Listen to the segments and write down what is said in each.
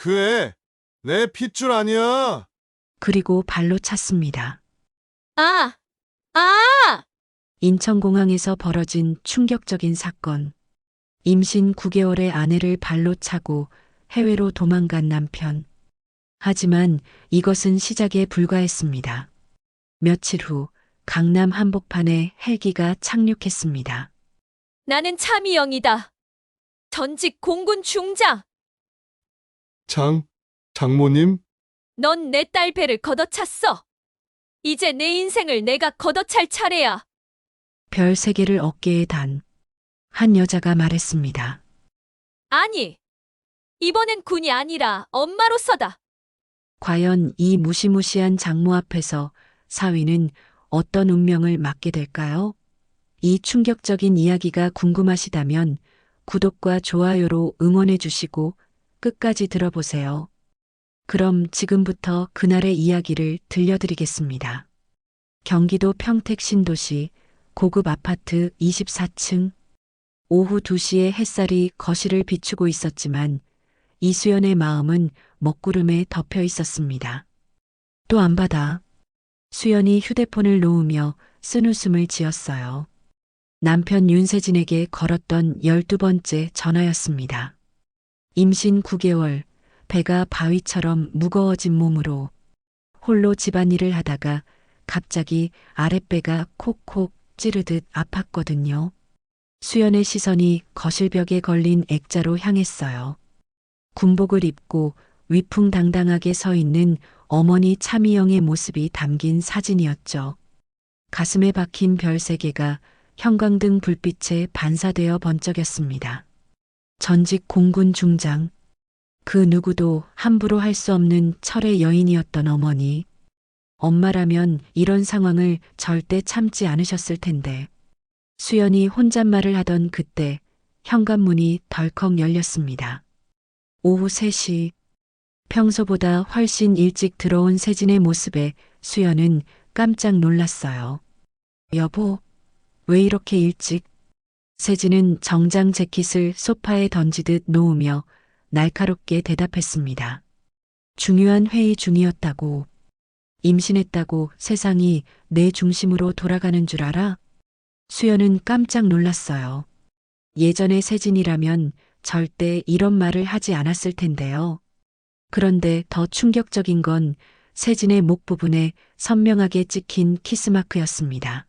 그 애, 내 핏줄 아니야. 그리고 발로 찼습니다. 아, 아! 인천공항에서 벌어진 충격적인 사건. 임신 9개월의 아내를 발로 차고 해외로 도망간 남편. 하지만 이것은 시작에 불과했습니다. 며칠 후 강남 한복판에 헬기가 착륙했습니다. 나는 차미영이다. 전직 공군 중장. 장모님? 넌 내 딸 배를 걷어찼어. 이제 내 인생을 내가 걷어찰 차례야. 별 3개를 어깨에 단 한 여자가 말했습니다. 아니, 이번엔 군이 아니라 엄마로서다. 과연 이 무시무시한 장모 앞에서 사위는 어떤 운명을 맞게 될까요? 이 충격적인 이야기가 궁금하시다면 구독과 좋아요로 응원해 주시고 끝까지 들어보세요. 그럼 지금부터 그날의 이야기를 들려드리겠습니다. 경기도 평택 신도시 고급 아파트 24층. 오후 2시에 햇살이 거실을 비추고 있었지만 이수연의 마음은 먹구름에 덮여 있었습니다. 또 안 받아. 수연이 휴대폰을 놓으며 쓴웃음을 지었어요. 남편 윤세진에게 걸었던 12번째 전화였습니다. 임신 9개월, 배가 바위처럼 무거워진 몸으로 홀로 집안일을 하다가 갑자기 아랫배가 콕콕 찌르듯 아팠거든요. 수연의 시선이 거실벽에 걸린 액자로 향했어요. 군복을 입고 위풍당당하게 서 있는 어머니 차미영의 모습이 담긴 사진이었죠. 가슴에 박힌 별 3개가 형광등 불빛에 반사되어 번쩍였습니다. 전직 공군 중장. 그 누구도 함부로 할 수 없는 철의 여인이었던 어머니. 엄마라면 이런 상황을 절대 참지 않으셨을 텐데. 수연이 혼잣말을 하던 그때 현관문이 덜컥 열렸습니다. 오후 3시. 평소보다 훨씬 일찍 들어온 세진의 모습에 수연은 깜짝 놀랐어요. 여보, 왜 이렇게 일찍? 세진은 정장 재킷을 소파에 던지듯 놓으며 날카롭게 대답했습니다. 중요한 회의 중이었다고. 임신했다고 세상이 내 중심으로 돌아가는 줄 알아? 수연은 깜짝 놀랐어요. 예전의 세진이라면 절대 이런 말을 하지 않았을 텐데요. 그런데 더 충격적인 건 세진의 목 부분에 선명하게 찍힌 키스마크였습니다.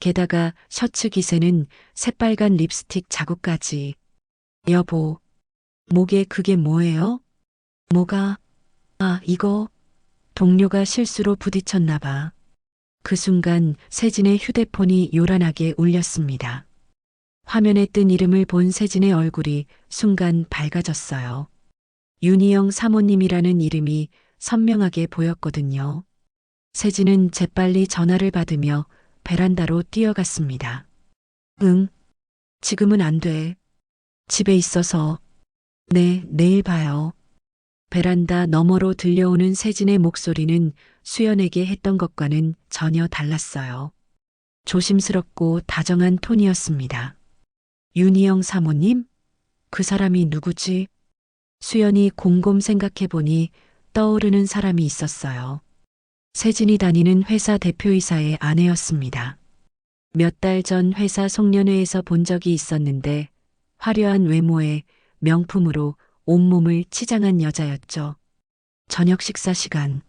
게다가 셔츠 기세는 새빨간 립스틱 자국까지. 여보, 목에 그게 뭐예요? 뭐가? 아, 이거. 동료가 실수로 부딪혔나 봐. 그 순간 세진의 휴대폰이 요란하게 울렸습니다. 화면에 뜬 이름을 본 세진의 얼굴이 순간 밝아졌어요. 윤희영 사모님이라는 이름이 선명하게 보였거든요. 세진은 재빨리 전화를 받으며 베란다로 뛰어갔습니다. 응, 지금은 안 돼. 집에 있어서. 네, 내일 봐요. 베란다 너머로 들려오는 세진의 목소리는 수연에게 했던 것과는 전혀 달랐어요. 조심스럽고 다정한 톤이었습니다. 윤희영 사모님? 그 사람이 누구지? 수연이 곰곰 생각해보니 떠오르는 사람이 있었어요. 세진이 다니는 회사 대표이사의 아내였습니다. 몇 달 전 회사 송년회에서 본 적이 있었는데 화려한 외모에 명품으로 온몸을 치장한 여자였죠. 저녁 식사 시간.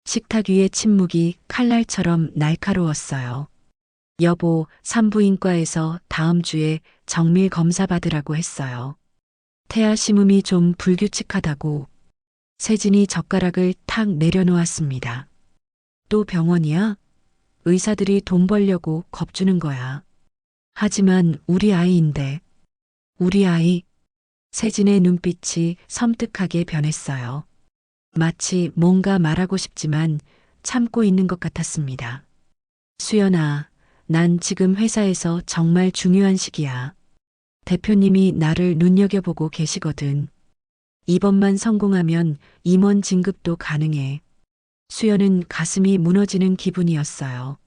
식탁 위의 침묵이 칼날처럼 날카로웠어요. 여보, 산부인과에서 다음 주에 정밀 검사 받으라고 했어요. 태아 심음이 좀 불규칙하다고. 세진이 젓가락을 탁 내려놓았습니다. 또 병원이야? 의사들이 돈 벌려고 겁주는 거야. 하지만 우리 아이인데. 우리 아이. 세진의 눈빛이 섬뜩하게 변했어요. 마치 뭔가 말하고 싶지만 참고 있는 것 같았습니다. 수연아, 난 지금 회사에서 정말 중요한 시기야. 대표님이 나를 눈여겨보고 계시거든. 이번만 성공하면 임원 진급도 가능해. 수연은 가슴이 무너지는 기분이었어요.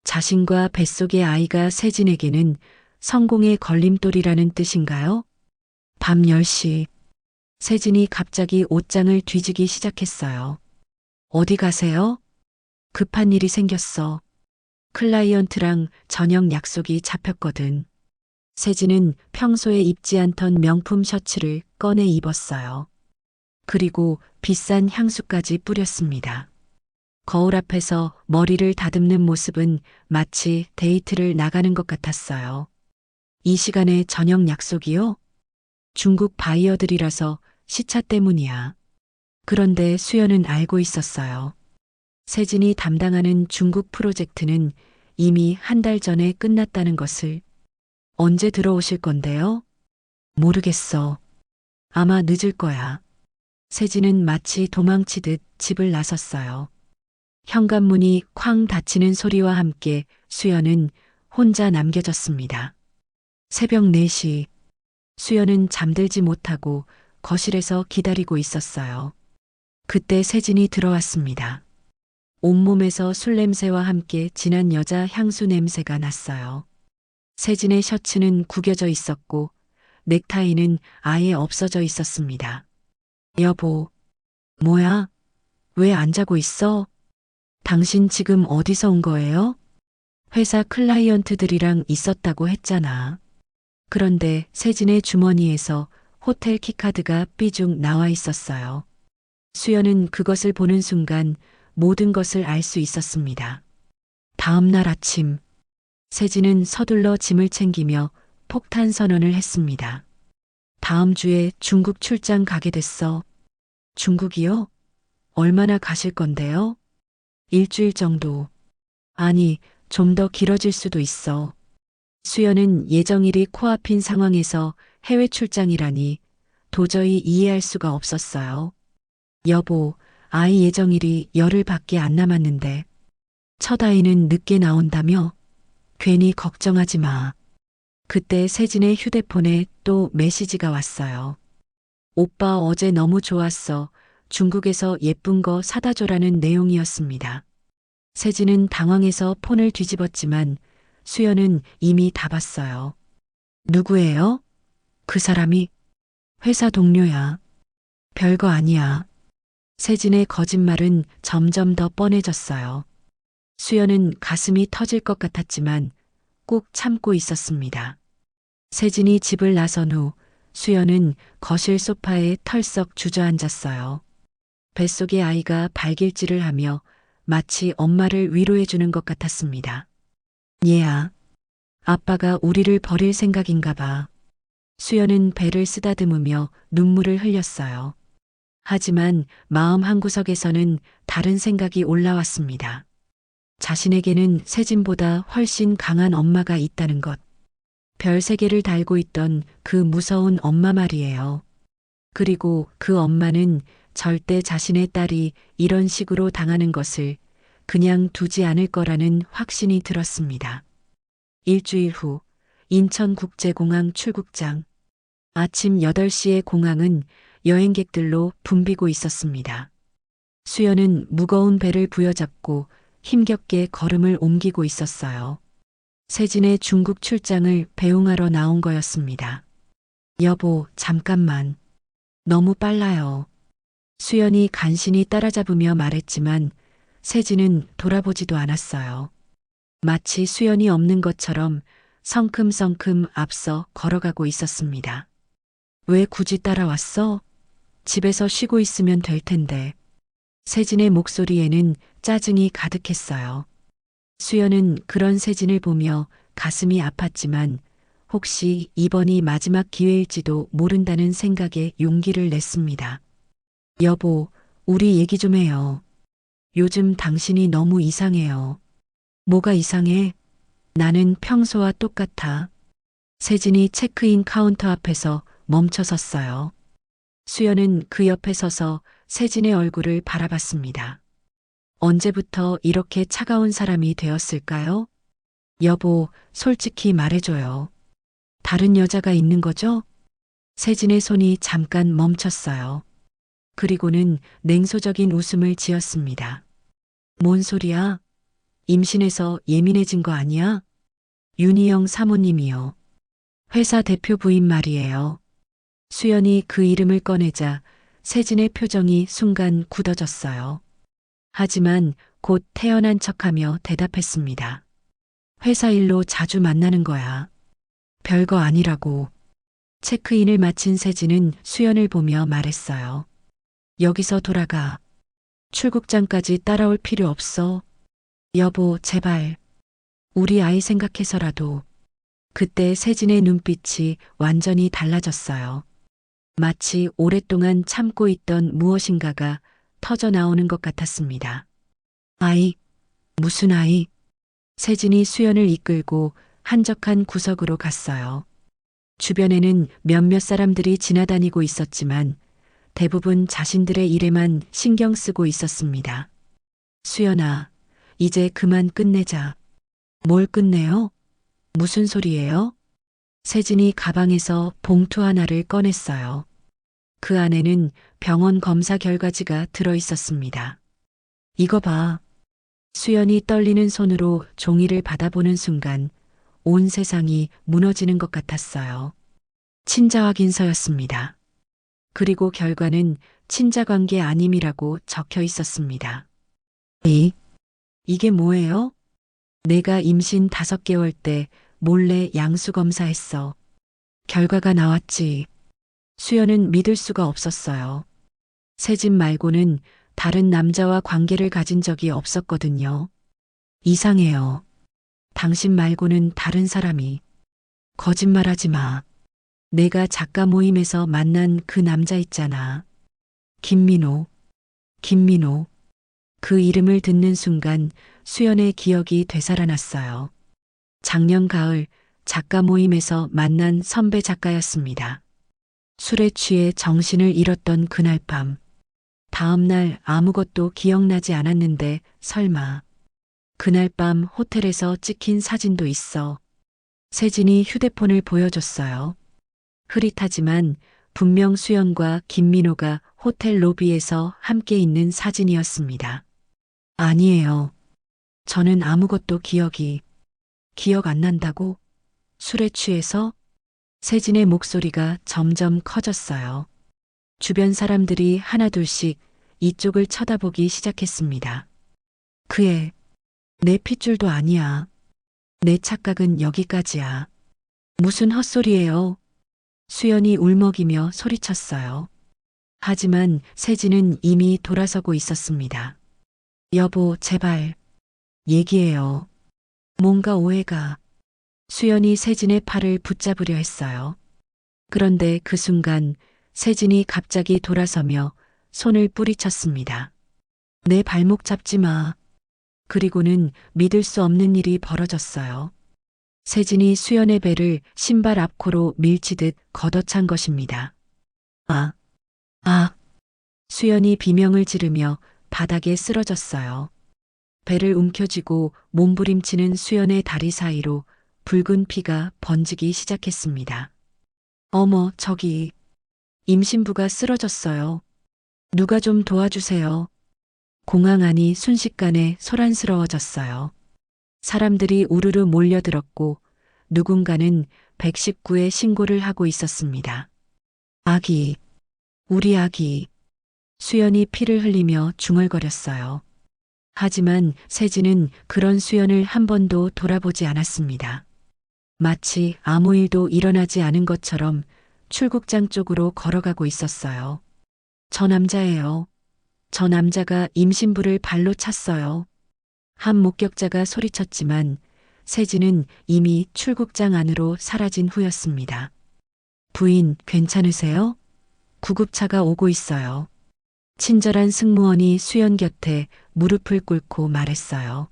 자신과 뱃속의 아이가 세진에게는 성공의 걸림돌이라는 뜻인가요? 밤 10시. 세진이 갑자기 옷장을 뒤지기 시작했어요. 어디 가세요? 급한 일이 생겼어. 클라이언트랑 저녁 약속이 잡혔거든. 세진은 평소에 입지 않던 명품 셔츠를 꺼내 입었어요. 그리고 비싼 향수까지 뿌렸습니다. 거울 앞에서 머리를 다듬는 모습은 마치 데이트를 나가는 것 같았어요. 이 시간에 저녁 약속이요? 중국 바이어들이라서 시차 때문이야. 그런데 수연은 알고 있었어요. 세진이 담당하는 중국 프로젝트는 이미 한 달 전에 끝났다는 것을. 언제 들어오실 건데요? 모르겠어. 아마 늦을 거야. 세진은 마치 도망치듯 집을 나섰어요. 현관문이 쾅 닫히는 소리와 함께 수연은 혼자 남겨졌습니다. 새벽 4시. 수연은 잠들지 못하고 거실에서 기다리고 있었어요. 그때 세진이 들어왔습니다. 온몸에서 술 냄새와 함께 진한 여자 향수 냄새가 났어요. 세진의 셔츠는 구겨져 있었고 넥타이는 아예 없어져 있었습니다. 여보, 뭐야? 왜 안 자고 있어? 당신 지금 어디서 온 거예요? 회사 클라이언트들이랑 있었다고 했잖아. 그런데 세진의 주머니에서 호텔 키카드가 삐죽 나와 있었어요. 수연은 그것을 보는 순간 모든 것을 알 수 있었습니다. 다음 날 아침, 세진은 서둘러 짐을 챙기며 폭탄 선언을 했습니다. 다음 주에 중국 출장 가게 됐어. 중국이요? 얼마나 가실 건데요? 일주일 정도. 아니, 좀 더 길어질 수도 있어. 수연은 예정일이 코앞인 상황에서 해외 출장이라니 도저히 이해할 수가 없었어요. 여보, 아이 예정일이 열흘밖에 안 남았는데 첫 아이는 늦게 나온다며? 괜히 걱정하지 마. 그때 세진의 휴대폰에 또 메시지가 왔어요. 오빠 어제 너무 좋았어. 중국에서 예쁜 거 사다 줘라는 내용이었습니다. 세진은 당황해서 폰을 뒤집었지만 수연은 이미 다 봤어요. 누구예요? 그 사람이 회사 동료야. 별거 아니야. 세진의 거짓말은 점점 더 뻔해졌어요. 수연은 가슴이 터질 것 같았지만 꾹 참고 있었습니다. 세진이 집을 나선 후 수연은 거실 소파에 털썩 주저앉았어요. 뱃속의 아이가 발길질을 하며 마치 엄마를 위로해 주는 것 같았습니다. 얘야, 아빠가 우리를 버릴 생각인가 봐. 수연은 배를 쓰다듬으며 눈물을 흘렸어요. 하지만 마음 한구석에서는 다른 생각이 올라왔습니다. 자신에게는 세진보다 훨씬 강한 엄마가 있다는 것. 별 3개를 달고 있던 그 무서운 엄마 말이에요. 그리고 그 엄마는 절대 자신의 딸이 이런 식으로 당하는 것을 그냥 두지 않을 거라는 확신이 들었습니다. 일주일 후 인천국제공항 출국장. 아침 8시에 공항은 여행객들로 붐비고 있었습니다. 수연은 무거운 배를 부여잡고 힘겹게 걸음을 옮기고 있었어요. 세진의 중국 출장을 배웅하러 나온 거였습니다. 여보, 잠깐만. 너무 빨라요. 수연이 간신히 따라잡으며 말했지만 세진은 돌아보지도 않았어요. 마치 수연이 없는 것처럼 성큼성큼 앞서 걸어가고 있었습니다. 왜 굳이 따라왔어? 집에서 쉬고 있으면 될 텐데. 세진의 목소리에는 짜증이 가득했어요. 수연은 그런 세진을 보며 가슴이 아팠지만 혹시 이번이 마지막 기회일지도 모른다는 생각에 용기를 냈습니다. 여보, 우리 얘기 좀 해요. 요즘 당신이 너무 이상해요. 뭐가 이상해? 나는 평소와 똑같아. 세진이 체크인 카운터 앞에서 멈춰 섰어요. 수연은 그 옆에 서서 세진의 얼굴을 바라봤습니다. 언제부터 이렇게 차가운 사람이 되었을까요? 여보, 솔직히 말해줘요. 다른 여자가 있는 거죠? 세진의 손이 잠깐 멈췄어요. 그리고는 냉소적인 웃음을 지었습니다. 뭔 소리야? 임신해서 예민해진 거 아니야? 윤희영 사모님이요. 회사 대표 부인 말이에요. 수연이 그 이름을 꺼내자 세진의 표정이 순간 굳어졌어요. 하지만 곧 태연한 척하며 대답했습니다. 회사 일로 자주 만나는 거야. 별거 아니라고. 체크인을 마친 세진은 수연을 보며 말했어요. 여기서 돌아가. 출국장까지 따라올 필요 없어. 여보, 제발. 우리 아이 생각해서라도. 그때 세진의 눈빛이 완전히 달라졌어요. 마치 오랫동안 참고 있던 무엇인가가 터져 나오는 것 같았습니다. 아이, 무슨 아이? 세진이 수연을 이끌고 한적한 구석으로 갔어요. 주변에는 몇몇 사람들이 지나다니고 있었지만 대부분 자신들의 일에만 신경 쓰고 있었습니다. 수연아, 이제 그만 끝내자. 뭘 끝내요? 무슨 소리예요? 세진이 가방에서 봉투 하나를 꺼냈어요. 그 안에는 병원 검사 결과지가 들어 있었습니다. 이거 봐. 수연이 떨리는 손으로 종이를 받아보는 순간 온 세상이 무너지는 것 같았어요. 친자 확인서였습니다. 그리고 결과는 친자 관계 아님이라고 적혀 있었습니다. 이게 뭐예요? 내가 임신 5개월 때 몰래 양수 검사했어. 결과가 나왔지. 수연은 믿을 수가 없었어요. 세진 말고는 다른 남자와 관계를 가진 적이 없었거든요. 이상해요. 당신 말고는 다른 사람이. 거짓말하지 마. 내가 작가 모임에서 만난 그 남자 있잖아. 김민호. 그 이름을 듣는 순간 수연의 기억이 되살아났어요. 작년 가을 작가 모임에서 만난 선배 작가였습니다. 술에 취해 정신을 잃었던 그날 밤. 다음 날 아무것도 기억나지 않았는데 설마. 그날 밤 호텔에서 찍힌 사진도 있어. 세진이 휴대폰을 보여줬어요. 흐릿하지만 분명 수연과 김민호가 호텔 로비에서 함께 있는 사진이었습니다. 아니에요. 저는 아무것도 기억 안 난다고? 술에 취해서? 세진의 목소리가 점점 커졌어요. 주변 사람들이 하나둘씩 이쪽을 쳐다보기 시작했습니다. 그애, 내 핏줄도 아니야. 내 착각은 여기까지야. 무슨 헛소리예요? 수연이 울먹이며 소리쳤어요. 하지만 세진은 이미 돌아서고 있었습니다. 여보, 제발. 얘기해요. 뭔가 오해가. 수연이 세진의 팔을 붙잡으려 했어요. 그런데 그 순간 세진이 갑자기 돌아서며 손을 뿌리쳤습니다. 내 발목 잡지 마. 그리고는 믿을 수 없는 일이 벌어졌어요. 세진이 수연의 배를 신발 앞코로 밀치듯 걷어찬 것입니다. 수연이 비명을 지르며 바닥에 쓰러졌어요. 배를 움켜쥐고 몸부림치는 수연의 다리 사이로 붉은 피가 번지기 시작했습니다. 어머, 저기. 임신부가 쓰러졌어요. 누가 좀 도와주세요. 공항 안이 순식간에 소란스러워졌어요. 사람들이 우르르 몰려들었고 누군가는 119에 신고를 하고 있었습니다. 아기, 우리 아기. 수연이 피를 흘리며 중얼거렸어요. 하지만 세진은 그런 수연을 한 번도 돌아보지 않았습니다. 마치 아무 일도 일어나지 않은 것처럼 출국장 쪽으로 걸어가고 있었어요. 저 남자예요. 저 남자가 임신부를 발로 찼어요. 한 목격자가 소리쳤지만 세진은 이미 출국장 안으로 사라진 후였습니다. 부인, 괜찮으세요? 구급차가 오고 있어요. 친절한 승무원이 수연 곁에 무릎을 꿇고 말했어요.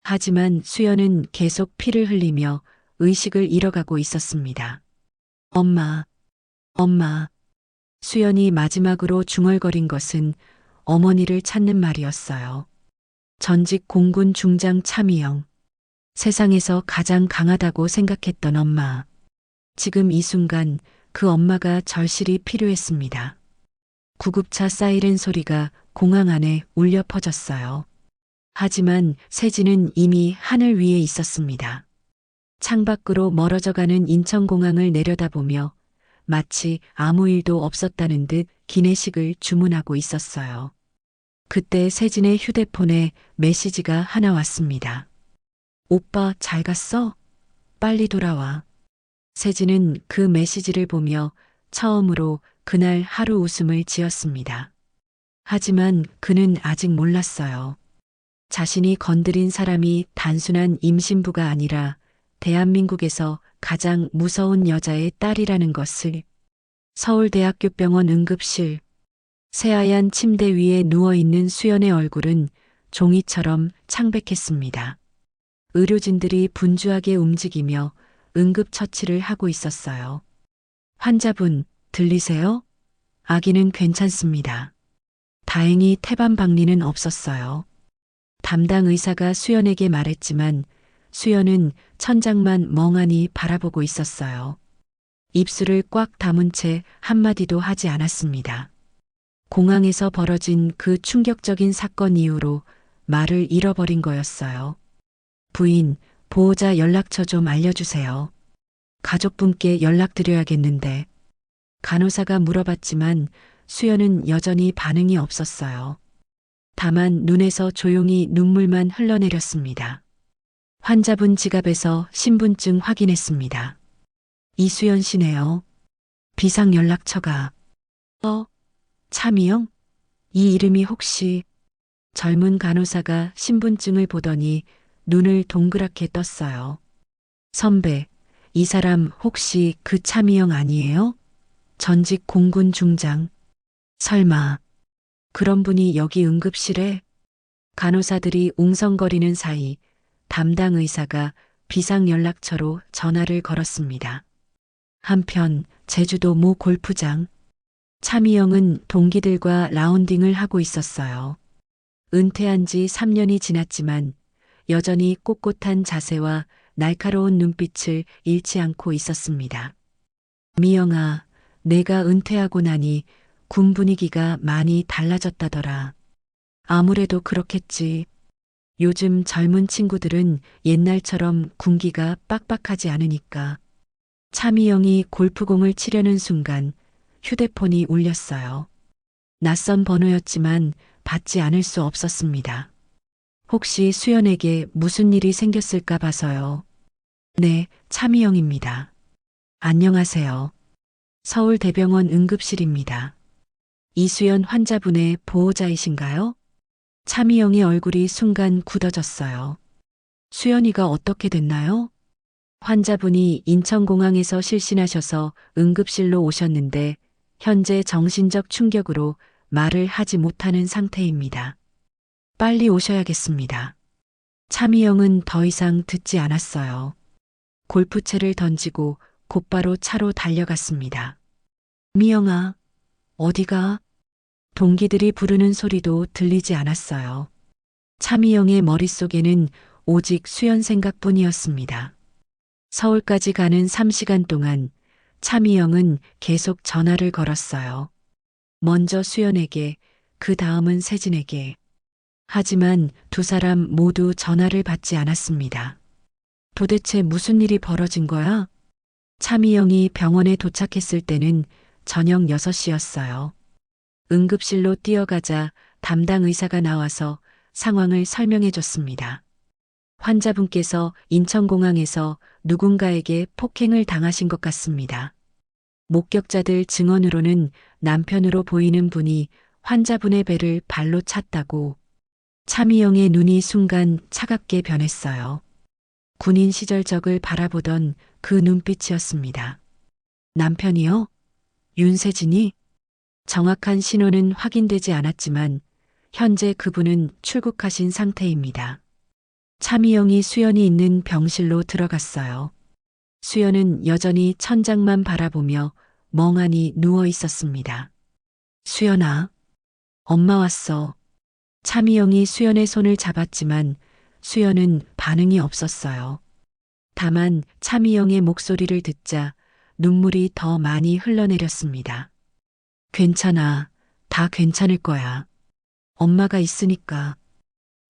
하지만 수연은 계속 피를 흘리며 의식을 잃어가고 있었습니다. 엄마. 수연이 마지막으로 중얼거린 것은 어머니를 찾는 말이었어요. 전직 공군 중장 차미영. 세상에서 가장 강하다고 생각했던 엄마. 지금 이 순간 그 엄마가 절실히 필요했습니다. 구급차 사이렌 소리가 공항 안에 울려 퍼졌어요. 하지만 세진은 이미 하늘 위에 있었습니다. 창밖으로 멀어져가는 인천공항을 내려다보며 마치 아무 일도 없었다는 듯 기내식을 주문하고 있었어요. 그때 세진의 휴대폰에 메시지가 하나 왔습니다. 오빠 잘 갔어? 빨리 돌아와. 세진은 그 메시지를 보며 처음으로 그날 하루 웃음을 지었습니다. 하지만 그는 아직 몰랐어요. 자신이 건드린 사람이 단순한 임신부가 아니라 대한민국에서 가장 무서운 여자의 딸이라는 것을. 서울대학교 병원 응급실. 새하얀 침대 위에 누워있는 수연의 얼굴은 종이처럼 창백했습니다. 의료진들이 분주하게 움직이며 응급처치를 하고 있었어요. 환자분, 들리세요? 아기는 괜찮습니다. 다행히 태반 박리는 없었어요. 담당 의사가 수연에게 말했지만 수연은 천장만 멍하니 바라보고 있었어요. 입술을 꽉 다문 채 한마디도 하지 않았습니다. 공항에서 벌어진 그 충격적인 사건 이후로 말을 잃어버린 거였어요. 부인, 보호자 연락처 좀 알려주세요. 가족분께 연락드려야겠는데. 간호사가 물어봤지만 수연은 여전히 반응이 없었어요. 다만 눈에서 조용히 눈물만 흘러내렸습니다. 환자분 지갑에서 신분증 확인했습니다. 이수연 씨네요. 비상 연락처가. 차미영? 이 이름이 혹시. 젊은 간호사가 신분증을 보더니 눈을 동그랗게 떴어요. 선배, 이 사람 혹시 그 차미영 아니에요? 전직 공군 중장. 설마 그런 분이 여기 응급실에? 간호사들이 웅성거리는 사이 담당 의사가 비상 연락처로 전화를 걸었습니다. 한편 제주도 모 골프장. 차미영은 동기들과 라운딩을 하고 있었어요. 은퇴한 지 3년이 지났지만 여전히 꼿꼿한 자세와 날카로운 눈빛을 잃지 않고 있었습니다. 미영아, 내가 은퇴하고 나니 군 분위기가 많이 달라졌다더라. 아무래도 그렇겠지. 요즘 젊은 친구들은 옛날처럼 군기가 빡빡하지 않으니까. 차미영이 골프공을 치려는 순간 휴대폰이 울렸어요. 낯선 번호였지만 받지 않을 수 없었습니다. 혹시 수연에게 무슨 일이 생겼을까 봐서요. 네, 차미영입니다. 안녕하세요. 서울대병원 응급실입니다. 이수연 환자분의 보호자이신가요? 차미영의 얼굴이 순간 굳어졌어요. 수연이가 어떻게 됐나요? 환자분이 인천공항에서 실신하셔서 응급실로 오셨는데 현재 정신적 충격으로 말을 하지 못하는 상태입니다. 빨리 오셔야겠습니다. 차미영은 더 이상 듣지 않았어요. 골프채를 던지고 곧바로 차로 달려갔습니다. 미영아, 어디가? 동기들이 부르는 소리도 들리지 않았어요. 차미영의 머릿속에는 오직 수연 생각뿐이었습니다. 서울까지 가는 3시간 동안 차미영은 계속 전화를 걸었어요. 먼저 수연에게, 그 다음은 세진에게. 하지만 두 사람 모두 전화를 받지 않았습니다. 도대체 무슨 일이 벌어진 거야? 차미영이 병원에 도착했을 때는 저녁 6시였어요. 응급실로 뛰어가자 담당 의사가 나와서 상황을 설명해 줬습니다. 환자분께서 인천공항에서 누군가에게 폭행을 당하신 것 같습니다. 목격자들 증언으로는 남편으로 보이는 분이 환자분의 배를 발로 찼다고. 차미영의 눈이 순간 차갑게 변했어요. 군인 시절 적을 바라보던 그 눈빛이었습니다. 남편이요? 윤세진이? 정확한 신원은 확인되지 않았지만 현재 그분은 출국하신 상태입니다. 차미영이 수연이 있는 병실로 들어갔어요. 수연은 여전히 천장만 바라보며 멍하니 누워 있었습니다. 수연아, 엄마 왔어. 차미영이 수연의 손을 잡았지만 수연은 반응이 없었어요. 다만 차미영의 목소리를 듣자 눈물이 더 많이 흘러내렸습니다. 괜찮아. 다 괜찮을 거야. 엄마가 있으니까.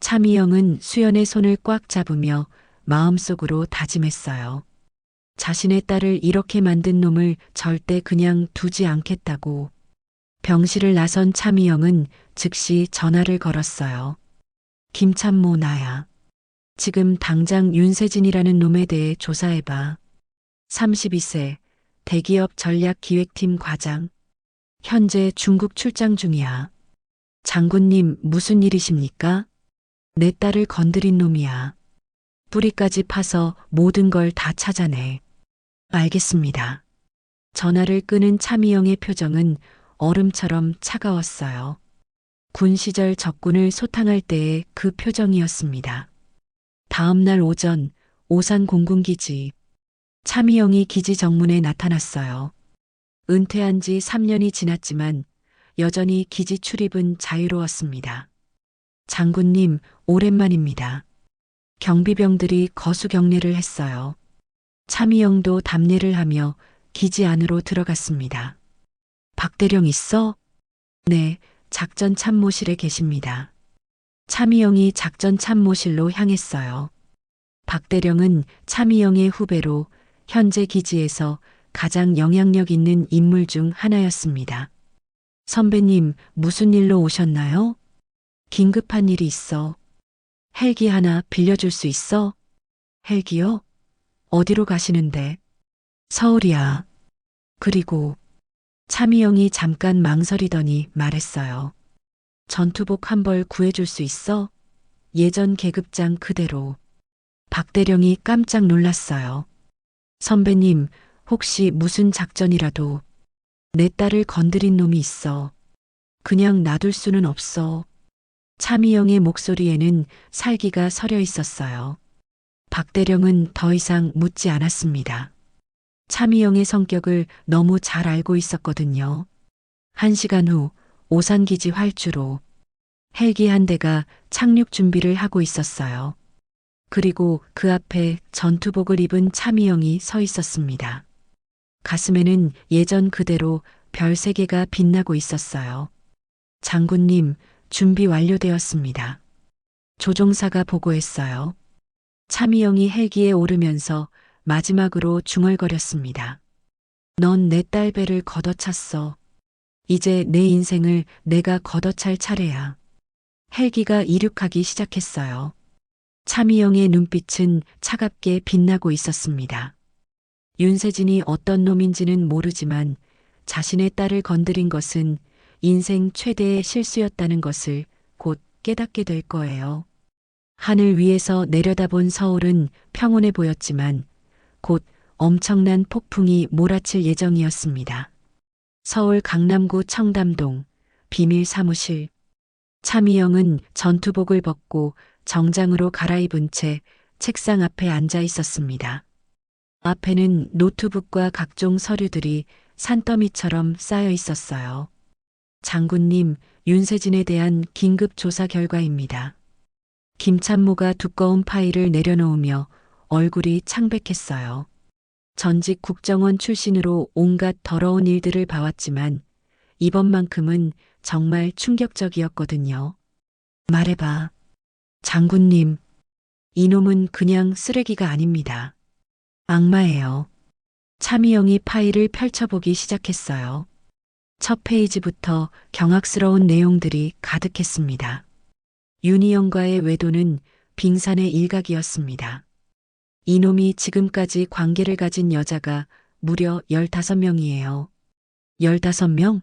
차미영은 수연의 손을 꽉 잡으며 마음속으로 다짐했어요. 자신의 딸을 이렇게 만든 놈을 절대 그냥 두지 않겠다고. 병실을 나선 차미영은 즉시 전화를 걸었어요. 김참모 나야. 지금 당장 윤세진이라는 놈에 대해 조사해봐. 32세, 대기업 전략기획팀 과장. 현재 중국 출장 중이야. 장군님, 무슨 일이십니까? 내 딸을 건드린 놈이야. 뿌리까지 파서 모든 걸 다 찾아내. 알겠습니다. 전화를 끄는 차미영의 표정은 얼음처럼 차가웠어요. 군 시절 적군을 소탕할 때의 그 표정이었습니다. 다음 날 오전 오산 공군기지. 차미영이 기지 정문에 나타났어요. 은퇴한 지 3년이 지났지만 여전히 기지 출입은 자유로웠습니다. 장군님, 오랜만입니다. 경비병들이 거수 경례를 했어요. 차미영도 답례를 하며 기지 안으로 들어갔습니다. 박대령 있어? 네, 작전 참모실에 계십니다. 차미영이 작전 참모실로 향했어요. 박대령은 차미영의 후배로 현재 기지에서 가장 영향력 있는 인물 중 하나였습니다. 선배님, 무슨 일로 오셨나요? 긴급한 일이 있어. 헬기 하나 빌려줄 수 있어? 헬기요? 어디로 가시는데? 서울이야. 그리고 차미영이 잠깐 망설이더니 말했어요. 전투복 한 벌 구해줄 수 있어? 예전 계급장 그대로. 박대령이 깜짝 놀랐어요. 선배님, 혹시 무슨 작전이라도 내 딸을 건드린 놈이 있어. 그냥 놔둘 수는 없어. 차미영의 목소리에는 살기가 서려 있었어요. 박대령은 더 이상 묻지 않았습니다. 차미영의 성격을 너무 잘 알고 있었거든요. 1시간 후 오산기지 활주로 헬기 한 대가 착륙 준비를 하고 있었어요. 그리고 그 앞에 전투복을 입은 차미영이 서 있었습니다. 가슴에는 예전 그대로 별 3개가 빛나고 있었어요. 장군님, 준비 완료되었습니다. 조종사가 보고했어요. 차미영이 헬기에 오르면서 마지막으로 중얼거렸습니다. 넌 내 딸 배를 걷어찼어. 이제 내 인생을 내가 걷어찰 차례야. 헬기가 이륙하기 시작했어요. 차미영의 눈빛은 차갑게 빛나고 있었습니다. 윤세진이 어떤 놈인지는 모르지만 자신의 딸을 건드린 것은 인생 최대의 실수였다는 것을 곧 깨닫게 될 거예요. 하늘 위에서 내려다본 서울은 평온해 보였지만 곧 엄청난 폭풍이 몰아칠 예정이었습니다. 서울 강남구 청담동 비밀 사무실. 차미영은 전투복을 벗고 정장으로 갈아입은 채 책상 앞에 앉아 있었습니다. 앞에는 노트북과 각종 서류들이 산더미처럼 쌓여 있었어요. 장군님, 윤세진에 대한 긴급 조사 결과입니다. 김참모가 두꺼운 파일을 내려놓으며 얼굴이 창백했어요. 전직 국정원 출신으로 온갖 더러운 일들을 봐왔지만 이번만큼은 정말 충격적이었거든요. 말해봐. 장군님, 이놈은 그냥 쓰레기가 아닙니다. 악마예요. 차미영이 파일을 펼쳐보기 시작했어요. 첫 페이지부터 경악스러운 내용들이 가득했습니다. 윤희영과의 외도는 빙산의 일각이었습니다. 이놈이 지금까지 관계를 가진 여자가 무려 15명이에요. 15명?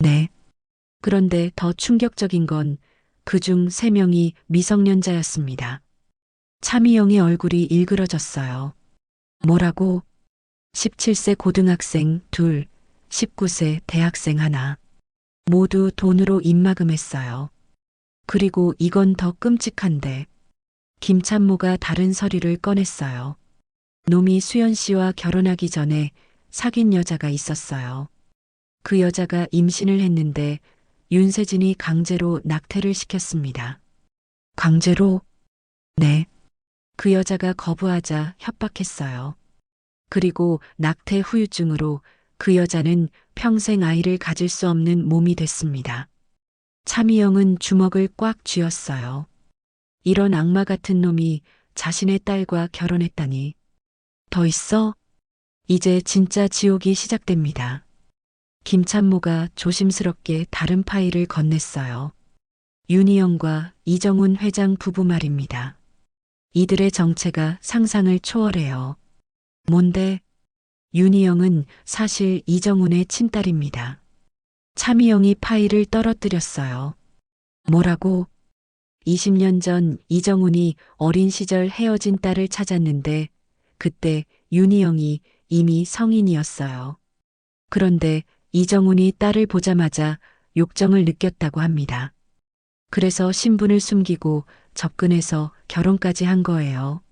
네. 그런데 더 충격적인 건 그중 3명이 미성년자였습니다. 차미영의 얼굴이 일그러졌어요. 뭐라고? 17세 고등학생 2, 19세 대학생 1. 모두 돈으로 입막음했어요. 그리고 이건 더 끔찍한데 김참모가 다른 서류를 꺼냈어요. 놈이 수연 씨와 결혼하기 전에 사귄 여자가 있었어요. 그 여자가 임신을 했는데 윤세진이 강제로 낙태를 시켰습니다. 강제로? 네. 그 여자가 거부하자 협박했어요. 그리고 낙태 후유증으로 그 여자는 평생 아이를 가질 수 없는 몸이 됐습니다. 차미영은 주먹을 꽉 쥐었어요. 이런 악마 같은 놈이 자신의 딸과 결혼했다니. 더 있어? 이제 진짜 지옥이 시작됩니다. 김찬모가 조심스럽게 다른 파일을 건넸어요. 윤희영과 이정훈 회장 부부 말입니다. 이들의 정체가 상상을 초월해요. 뭔데? 윤희영은 사실 이정훈의 친딸입니다. 차미영이 파일을 떨어뜨렸어요. 뭐라고? 20년 전 이정훈이 어린 시절 헤어진 딸을 찾았는데 그때 윤희영이 이미 성인이었어요. 그런데 이정훈이 딸을 보자마자 욕정을 느꼈다고 합니다. 그래서 신분을 숨기고 접근해서 결혼까지 한 거예요.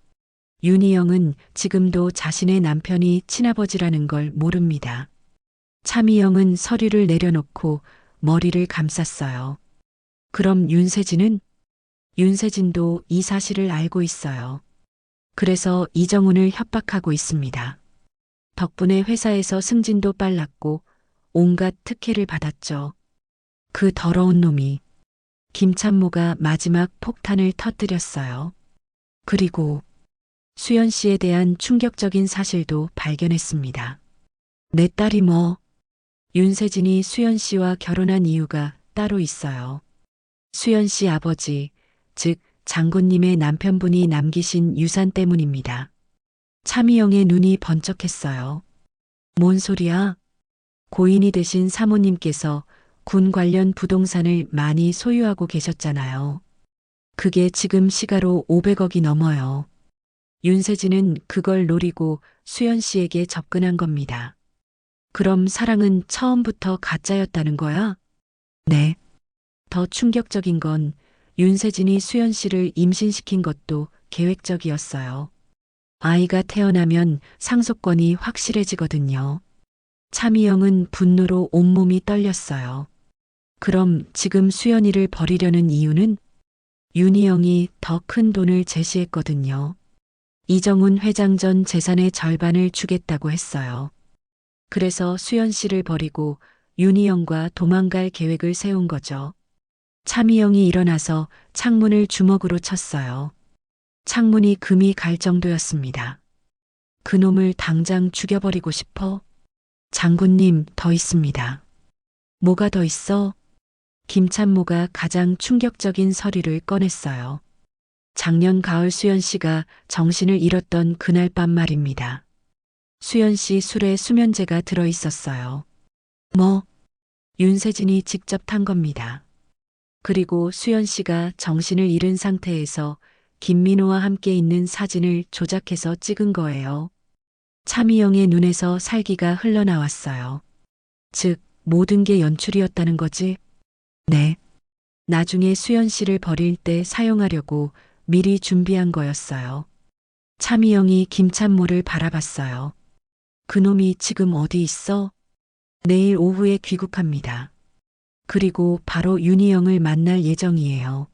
윤희영은 지금도 자신의 남편이 친아버지라는 걸 모릅니다. 차미영은 서류를 내려놓고 머리를 감쌌어요. 그럼 윤세진은? 윤세진도 이 사실을 알고 있어요. 그래서 이정훈을 협박하고 있습니다. 덕분에 회사에서 승진도 빨랐고 온갖 특혜를 받았죠. 그 더러운 놈이. 김찬모가 마지막 폭탄을 터뜨렸어요. 그리고 수연 씨에 대한 충격적인 사실도 발견했습니다. 내 딸이 뭐? 윤세진이 수연 씨와 결혼한 이유가 따로 있어요. 수연 씨 아버지, 즉 장군님의 남편분이 남기신 유산 때문입니다. 차미영의 눈이 번쩍했어요. 뭔 소리야? 고인이 되신 사모님께서 군 관련 부동산을 많이 소유하고 계셨잖아요. 그게 지금 시가로 500억이 넘어요. 윤세진은 그걸 노리고 수연 씨에게 접근한 겁니다. 그럼 사랑은 처음부터 가짜였다는 거야? 네. 더 충격적인 건 윤세진이 수연 씨를 임신시킨 것도 계획적이었어요. 아이가 태어나면 상속권이 확실해지거든요. 차미영은 분노로 온몸이 떨렸어요. 그럼 지금 수연이를 버리려는 이유는? 윤희영이 더 큰 돈을 제시했거든요. 이정훈 회장 전 재산의 절반을 주겠다고 했어요. 그래서 수연 씨를 버리고 윤희영과 도망갈 계획을 세운 거죠. 차미영이 일어나서 창문을 주먹으로 쳤어요. 창문이 금이 갈 정도였습니다. 그놈을 당장 죽여버리고 싶어? 장군님, 더 있습니다. 뭐가 더 있어? 김찬모가 가장 충격적인 서류를 꺼냈어요. 작년 가을 수연 씨가 정신을 잃었던 그날 밤 말입니다. 수연 씨 술에 수면제가 들어 있었어요. 뭐? 윤세진이 직접 탄 겁니다. 그리고 수연 씨가 정신을 잃은 상태에서 김민호와 함께 있는 사진을 조작해서 찍은 거예요. 차미영의 눈에서 살기가 흘러나왔어요. 즉, 모든 게 연출이었다는 거지? 네. 나중에 수연 씨를 버릴 때 사용하려고 미리 준비한 거였어요. 차미영이 김찬모를 바라봤어요. 그놈이 지금 어디 있어? 내일 오후에 귀국합니다. 그리고 바로 윤희영을 만날 예정이에요.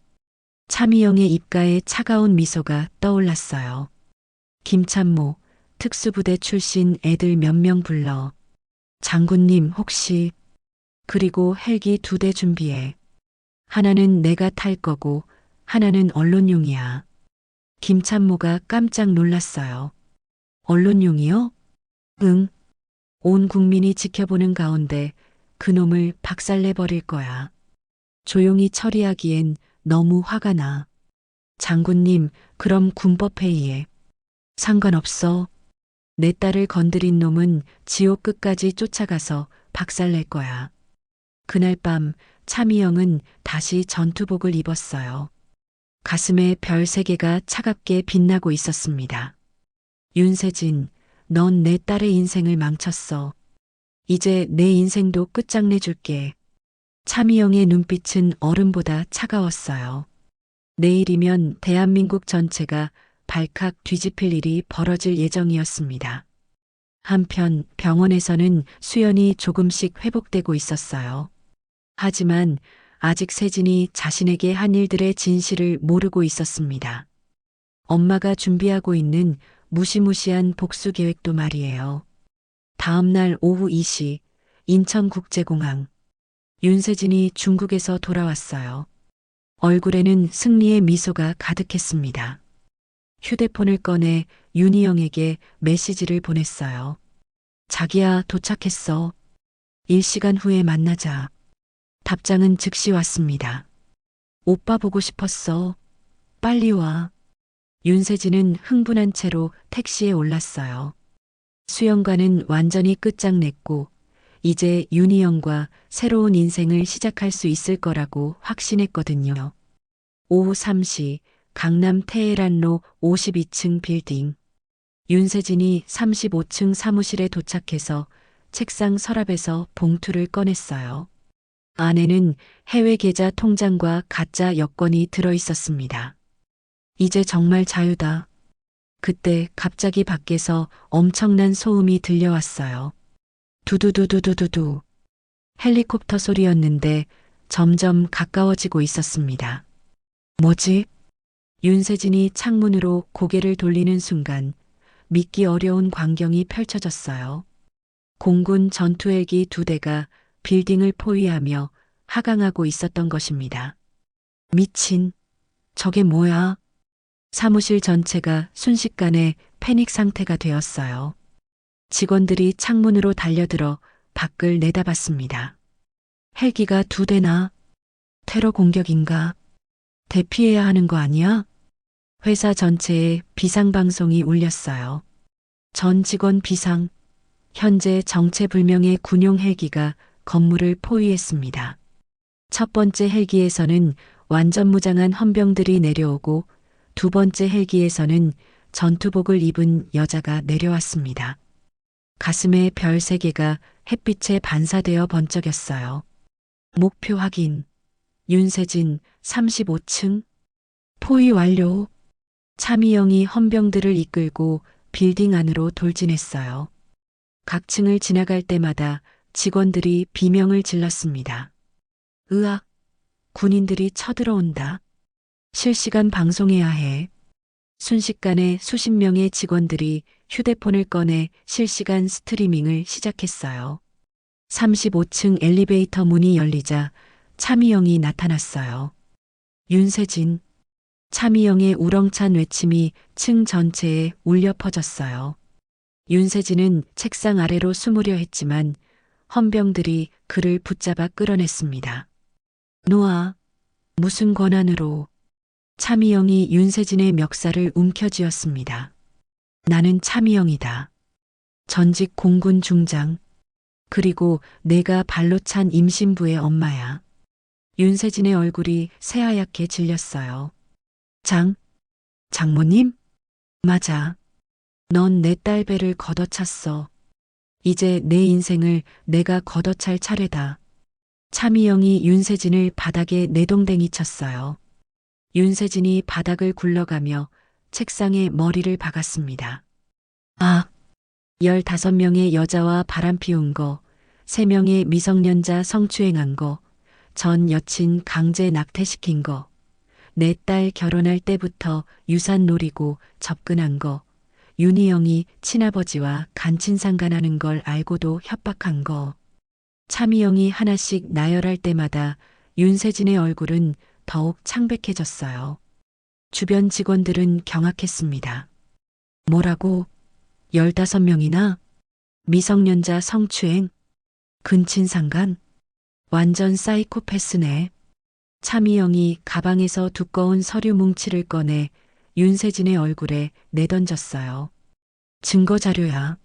차미영의 입가에 차가운 미소가 떠올랐어요. 김찬모, 특수부대 출신 애들 몇 명 불러. 장군님 혹시. 그리고 헬기 2대 준비해. 하나는 내가 탈 거고 하나는 언론용이야. 김찬모가 깜짝 놀랐어요. 언론용이요? 응. 온 국민이 지켜보는 가운데 그놈을 박살내버릴 거야. 조용히 처리하기엔 너무 화가 나. 장군님, 그럼 군법회의에. 상관없어. 내 딸을 건드린 놈은 지옥 끝까지 쫓아가서 박살낼 거야. 그날 밤 차미영은 다시 전투복을 입었어요. 가슴에 별 3개가 차갑게 빛나고 있었습니다. 윤세진, 넌 내 딸의 인생을 망쳤어. 이제 내 인생도 끝장내줄게. 차미영의 눈빛은 얼음보다 차가웠어요. 내일이면 대한민국 전체가 발칵 뒤집힐 일이 벌어질 예정이었습니다. 한편 병원에서는 수연이 조금씩 회복되고 있었어요. 하지만 아직 세진이 자신에게 한 일들의 진실을 모르고 있었습니다. 엄마가 준비하고 있는 무시무시한 복수 계획도 말이에요. 다음 날 오후 2시 인천국제공항. 윤세진이 중국에서 돌아왔어요. 얼굴에는 승리의 미소가 가득했습니다. 휴대폰을 꺼내 윤희영에게 메시지를 보냈어요. 자기야, 도착했어. 1시간 후에 만나자. 답장은 즉시 왔습니다. 오빠 보고 싶었어. 빨리 와. 윤세진은 흥분한 채로 택시에 올랐어요. 수영과는 완전히 끝장냈고 이제 윤희영과 새로운 인생을 시작할 수 있을 거라고 확신했거든요. 오후 3시 강남 테헤란로 52층 빌딩. 윤세진이 35층 사무실에 도착해서 책상 서랍에서 봉투를 꺼냈어요. 안에는 해외 계좌 통장과 가짜 여권이 들어 있었습니다. 이제 정말 자유다. 그때 갑자기 밖에서 엄청난 소음이 들려왔어요. 두두두두두두두. 헬리콥터 소리였는데 점점 가까워지고 있었습니다. 뭐지? 윤세진이 창문으로 고개를 돌리는 순간 믿기 어려운 광경이 펼쳐졌어요. 공군 전투헬기 2대가 빌딩을 포위하며 하강하고 있었던 것입니다. 미친, 저게 뭐야? 사무실 전체가 순식간에 패닉 상태가 되었어요. 직원들이 창문으로 달려들어 밖을 내다봤습니다. 헬기가 2대나? 테러 공격인가? 대피해야 하는 거 아니야? 회사 전체에 비상방송이 울렸어요. 전 직원 비상. 현재 정체불명의 군용 헬기가 건물을 포위했습니다. 첫 번째 헬기에서는 완전 무장한 헌병들이 내려오고 두 번째 헬기에서는 전투복을 입은 여자가 내려왔습니다. 가슴에 별 3개가 햇빛에 반사되어 번쩍였어요. 목표 확인. 윤세진 35층. 포위 완료. 차미영이 헌병들을 이끌고 빌딩 안으로 돌진했어요. 각 층을 지나갈 때마다 직원들이 비명을 질렀습니다. 으악! 군인들이 쳐들어온다. 실시간 방송해야 해. 순식간에 수십 명의 직원들이 휴대폰을 꺼내 실시간 스트리밍을 시작했어요. 35층 엘리베이터 문이 열리자 차미영이 나타났어요. 윤세진. 차미영의 우렁찬 외침이 층 전체에 울려 퍼졌어요. 윤세진은 책상 아래로 숨으려 했지만 헌병들이 그를 붙잡아 끌어냈습니다. 놓아. 무슨 권한으로. 차미영이 윤세진의 멱살을 움켜쥐었습니다. 나는 차미영이다. 전직 공군 중장. 그리고 내가 발로 찬 임신부의 엄마야. 윤세진의 얼굴이 새하얗게 질렸어요. 장모님? 맞아. 넌 내 딸 배를 걷어찼어. 이제 내 인생을 내가 걷어찰 차례다. 차미영이 윤세진을 바닥에 내동댕이 쳤어요. 윤세진이 바닥을 굴러가며 책상에 머리를 박았습니다. 15명의 여자와 바람 피운 거, 3명의 미성년자 성추행한 거, 전 여친 강제 낙태시킨 거, 내 딸 결혼할 때부터 유산 노리고 접근한 거, 윤희영이 친아버지와 간친상간하는 걸 알고도 협박한 거. 차미영이 하나씩 나열할 때마다 윤세진의 얼굴은 더욱 창백해졌어요. 주변 직원들은 경악했습니다. 뭐라고? 15명이나? 미성년자 성추행? 근친상간? 완전 사이코패스네. 차미영이 가방에서 두꺼운 서류 뭉치를 꺼내 윤세진의 얼굴에 내던졌어요. 증거 자료야.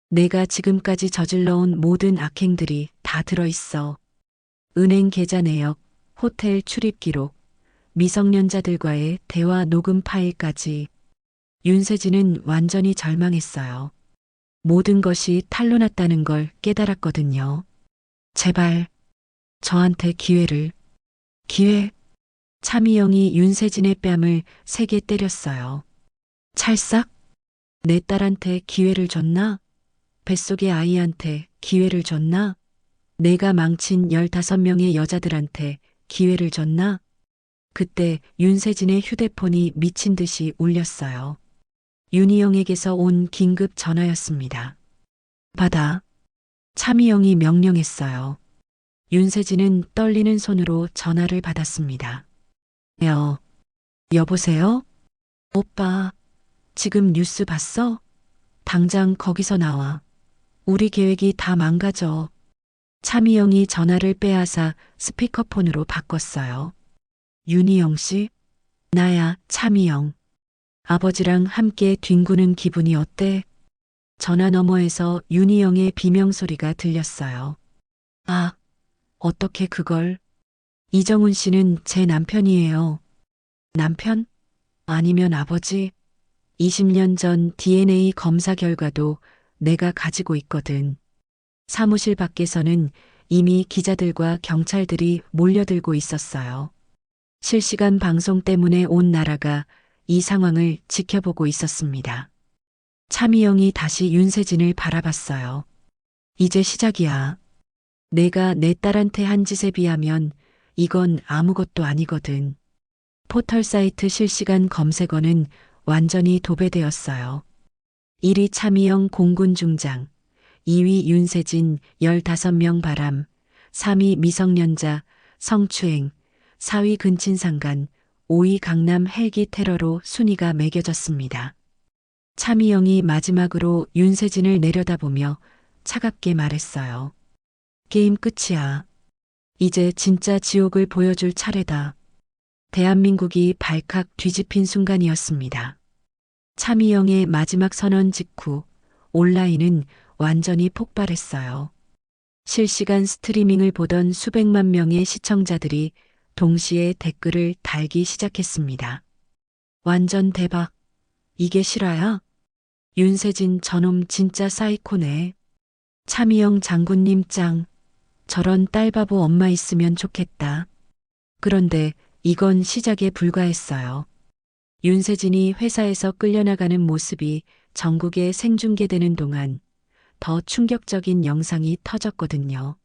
내가 지금까지 저질러온 모든 악행들이 다 들어있어. 은행 계좌 내역, 호텔 출입 기록, 미성년자들과의 대화 녹음 파일까지. 윤세진은 완전히 절망했어요. 모든 것이 탄로 났다는 걸 깨달았거든요. 제발, 저한테 기회를. 기회? 차미영이 윤세진의 뺨을 3개 때렸어요. 찰싹? 내 딸한테 기회를 줬나? 뱃속의 아이한테 기회를 줬나? 내가 망친 15명의 여자들한테 기회를 줬나? 그때 윤세진의 휴대폰이 미친 듯이 울렸어요. 윤희영에게서 온 긴급 전화였습니다. 받아. 차미영이 명령했어요. 윤세진은 떨리는 손으로 전화를 받았습니다. 여보세요? 오빠, 지금 뉴스 봤어? 당장 거기서 나와. 우리 계획이 다 망가져. 차미영이 전화를 빼앗아 스피커폰으로 바꿨어요. 윤희영 씨? 나야, 차미영. 아버지랑 함께 뒹구는 기분이 어때? 전화 너머에서 윤희영의 비명소리가 들렸어요. 아, 어떻게 그걸? 이정훈 씨는 제 남편이에요. 남편? 아니면 아버지? 20년 전 DNA 검사 결과도 내가 가지고 있거든. 사무실 밖에서는 이미 기자들과 경찰들이 몰려들고 있었어요. 실시간 방송 때문에 온 나라가 이 상황을 지켜보고 있었습니다. 차미영이 다시 윤세진을 바라봤어요. 이제 시작이야. 내가 내 딸한테 한 짓에 비하면 이건 아무것도 아니거든. 포털 사이트 실시간 검색어는 완전히 도배되었어요. 1위 차미영 공군 중장, 2위 윤세진 15명 바람, 3위 미성년자 성추행, 4위 근친상간, 5위 강남 헬기 테러로 순위가 매겨졌습니다. 차미영이 마지막으로 윤세진을 내려다보며 차갑게 말했어요. 게임 끝이야. 이제 진짜 지옥을 보여줄 차례다. 대한민국이 발칵 뒤집힌 순간이었습니다. 차미영의 마지막 선언 직후 온라인은 완전히 폭발했어요. 실시간 스트리밍을 보던 수백만 명의 시청자들이 동시에 댓글을 달기 시작했습니다. 완전 대박. 이게 실화야? 윤세진 저놈 진짜 사이코네. 차미영 장군님 짱. 저런 딸바보 엄마 있으면 좋겠다. 그런데 이건 시작에 불과했어요. 윤세진이 회사에서 끌려나가는 모습이 전국에 생중계되는 동안 더 충격적인 영상이 터졌거든요.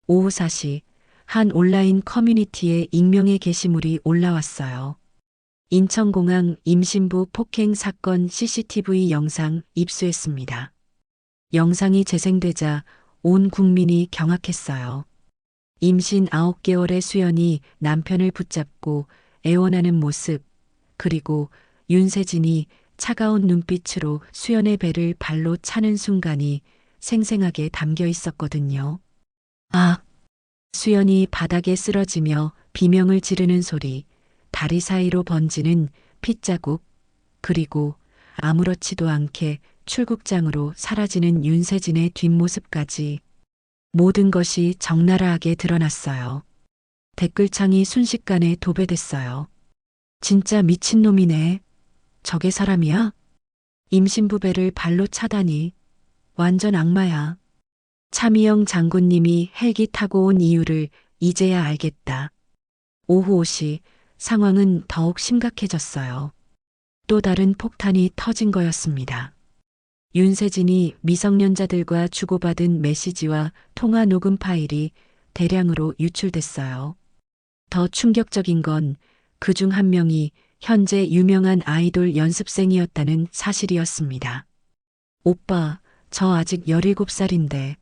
오후 4시 한 온라인 커뮤니티에 익명의 게시물이 올라왔어요. 인천공항 임신부 폭행 사건 CCTV 영상 입수했습니다. 영상이 재생되자 온 국민이 경악했어요. 임신 9개월의 수연이 남편을 붙잡고 애원하는 모습, 그리고 윤세진이 차가운 눈빛으로 수연의 배를 발로 차는 순간이 생생하게 담겨 있었거든요. 아! 수연이 바닥에 쓰러지며 비명을 지르는 소리, 다리 사이로 번지는 핏자국, 그리고 아무렇지도 않게 출국장으로 사라지는 윤세진의 뒷모습까지 모든 것이 적나라하게 드러났어요. 댓글창이 순식간에 도배됐어요. 진짜 미친놈이네. 저게 사람이야? 임신부 배를 발로 차다니. 완전 악마야. 차미영 장군님이 헬기 타고 온 이유를 이제야 알겠다. 오후 5시 상황은 더욱 심각해졌어요. 또 다른 폭탄이 터진 거였습니다. 윤세진이 미성년자들과 주고받은 메시지와 통화 녹음 파일이 대량으로 유출됐어요. 더 충격적인 건 그중 한 명이 현재 유명한 아이돌 연습생이었다는 사실이었습니다. 오빠, 저 아직 17살인데.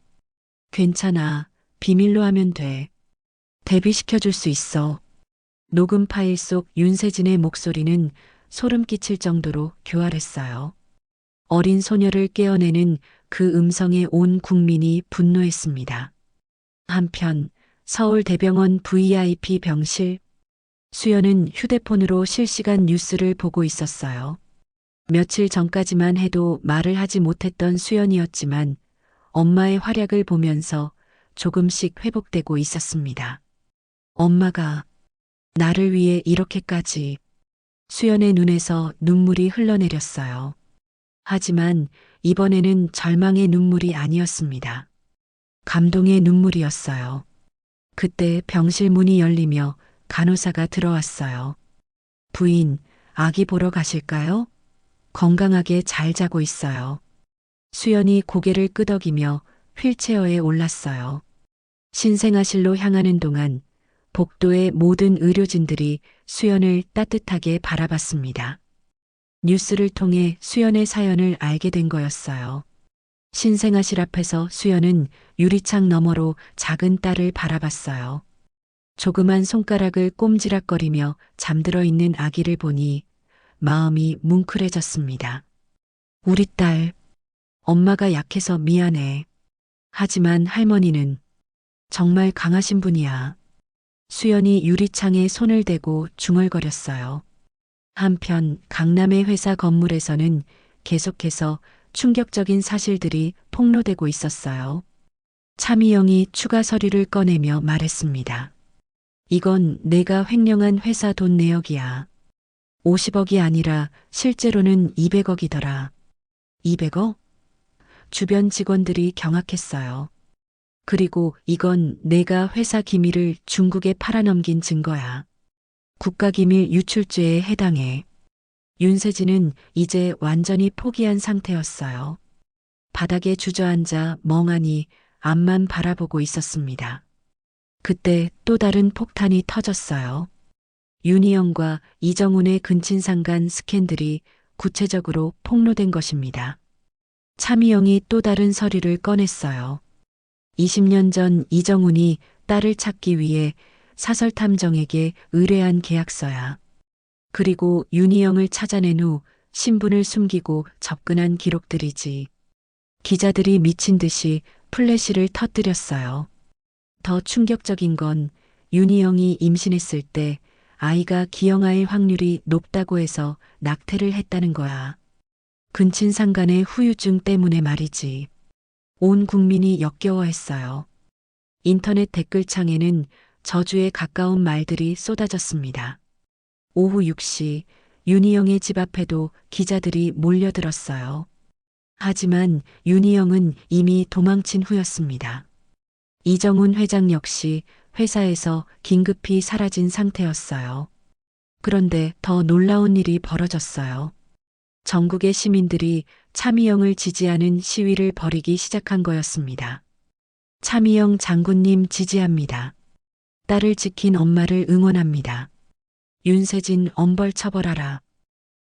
괜찮아. 비밀로 하면 돼. 데뷔시켜줄 수 있어. 녹음 파일 속 윤세진의 목소리는 소름 끼칠 정도로 교활했어요. 어린 소녀를 깨어내는 그 음성에 온 국민이 분노했습니다. 한편 서울대병원 VIP 병실, 수연은 휴대폰으로 실시간 뉴스를 보고 있었어요. 며칠 전까지만 해도 말을 하지 못했던 수연이었지만 엄마의 활약을 보면서 조금씩 회복되고 있었습니다. 엄마가 나를 위해 이렇게까지. 수연의 눈에서 눈물이 흘러내렸어요. 하지만 이번에는 절망의 눈물이 아니었습니다. 감동의 눈물이었어요. 그때 병실 문이 열리며 간호사가 들어왔어요. 부인, 아기 보러 가실까요? 건강하게 잘 자고 있어요. 수연이 고개를 끄덕이며 휠체어에 올랐어요. 신생아실로 향하는 동안 복도의 모든 의료진들이 수연을 따뜻하게 바라봤습니다. 뉴스를 통해 수연의 사연을 알게 된 거였어요. 신생아실 앞에서 수연은 유리창 너머로 작은 딸을 바라봤어요. 조그만 손가락을 꼼지락거리며 잠들어 있는 아기를 보니 마음이 뭉클해졌습니다. 우리 딸, 엄마가 약해서 미안해. 하지만 할머니는 정말 강하신 분이야. 수연이 유리창에 손을 대고 중얼거렸어요. 한편 강남의 회사 건물에서는 계속해서 충격적인 사실들이 폭로되고 있었어요. 차미영이 추가 서류를 꺼내며 말했습니다. 이건 내가 횡령한 회사 돈 내역이야. 50억이 아니라 실제로는 200억이더라. 200억? 주변 직원들이 경악했어요. 그리고 이건 내가 회사 기밀을 중국에 팔아넘긴 증거야. 국가기밀 유출죄에 해당해. 윤세진은 이제 완전히 포기한 상태였어요. 바닥에 주저앉아 멍하니 앞만 바라보고 있었습니다. 그때 또 다른 폭탄이 터졌어요. 윤희영과 이정훈의 근친상간 스캔들이 구체적으로 폭로된 것입니다. 차미영이 또 다른 서류를 꺼냈어요. 20년 전 이정훈이 딸을 찾기 위해 사설탐정에게 의뢰한 계약서야. 그리고 윤희영을 찾아낸 후 신분을 숨기고 접근한 기록들이지. 기자들이 미친 듯이 플래시를 터뜨렸어요. 더 충격적인 건 윤희영이 임신했을 때 아이가 기형아일 확률이 높다고 해서 낙태를 했다는 거야. 근친상간의 후유증 때문에 말이지. 온 국민이 역겨워했어요. 인터넷 댓글창에는 저주에 가까운 말들이 쏟아졌습니다. 오후 6시 윤희영의 집 앞에도 기자들이 몰려들었어요. 하지만 윤희영은 이미 도망친 후였습니다. 이정훈 회장 역시 회사에서 긴급히 사라진 상태였어요. 그런데 더 놀라운 일이 벌어졌어요. 전국의 시민들이 차미영을 지지하는 시위를 벌이기 시작한 거였습니다. 차미영 장군님 지지합니다. 딸을 지킨 엄마를 응원합니다. 윤세진 엄벌 처벌하라.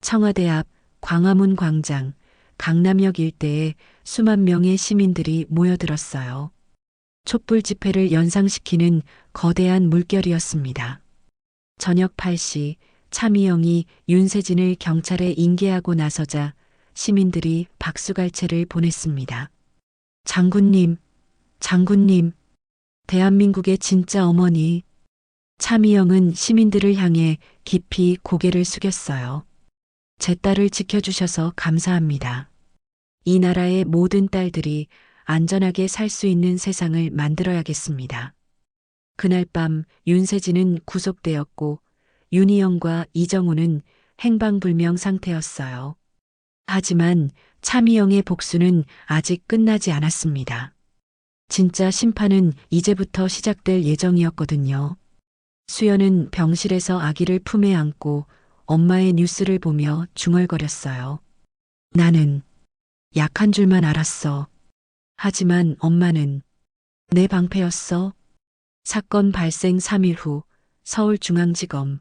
청와대 앞, 광화문 광장, 강남역 일대에 수만 명의 시민들이 모여들었어요. 촛불 집회를 연상시키는 거대한 물결이었습니다. 저녁 8시 차미영이 윤세진을 경찰에 인계하고 나서자 시민들이 박수갈채를 보냈습니다. 장군님, 장군님, 대한민국의 진짜 어머니. 차미영은 시민들을 향해 깊이 고개를 숙였어요. 제 딸을 지켜주셔서 감사합니다. 이 나라의 모든 딸들이 안전하게 살 수 있는 세상을 만들어야겠습니다. 그날 밤 윤세진은 구속되었고 윤희영과 이정훈은 행방불명 상태였어요. 하지만 차미영의 복수는 아직 끝나지 않았습니다. 진짜 심판은 이제부터 시작될 예정이었거든요. 수연은 병실에서 아기를 품에 안고 엄마의 뉴스를 보며 중얼거렸어요. 나는 약한 줄만 알았어. 하지만 엄마는 내 방패였어. 사건 발생 3일 후 서울중앙지검.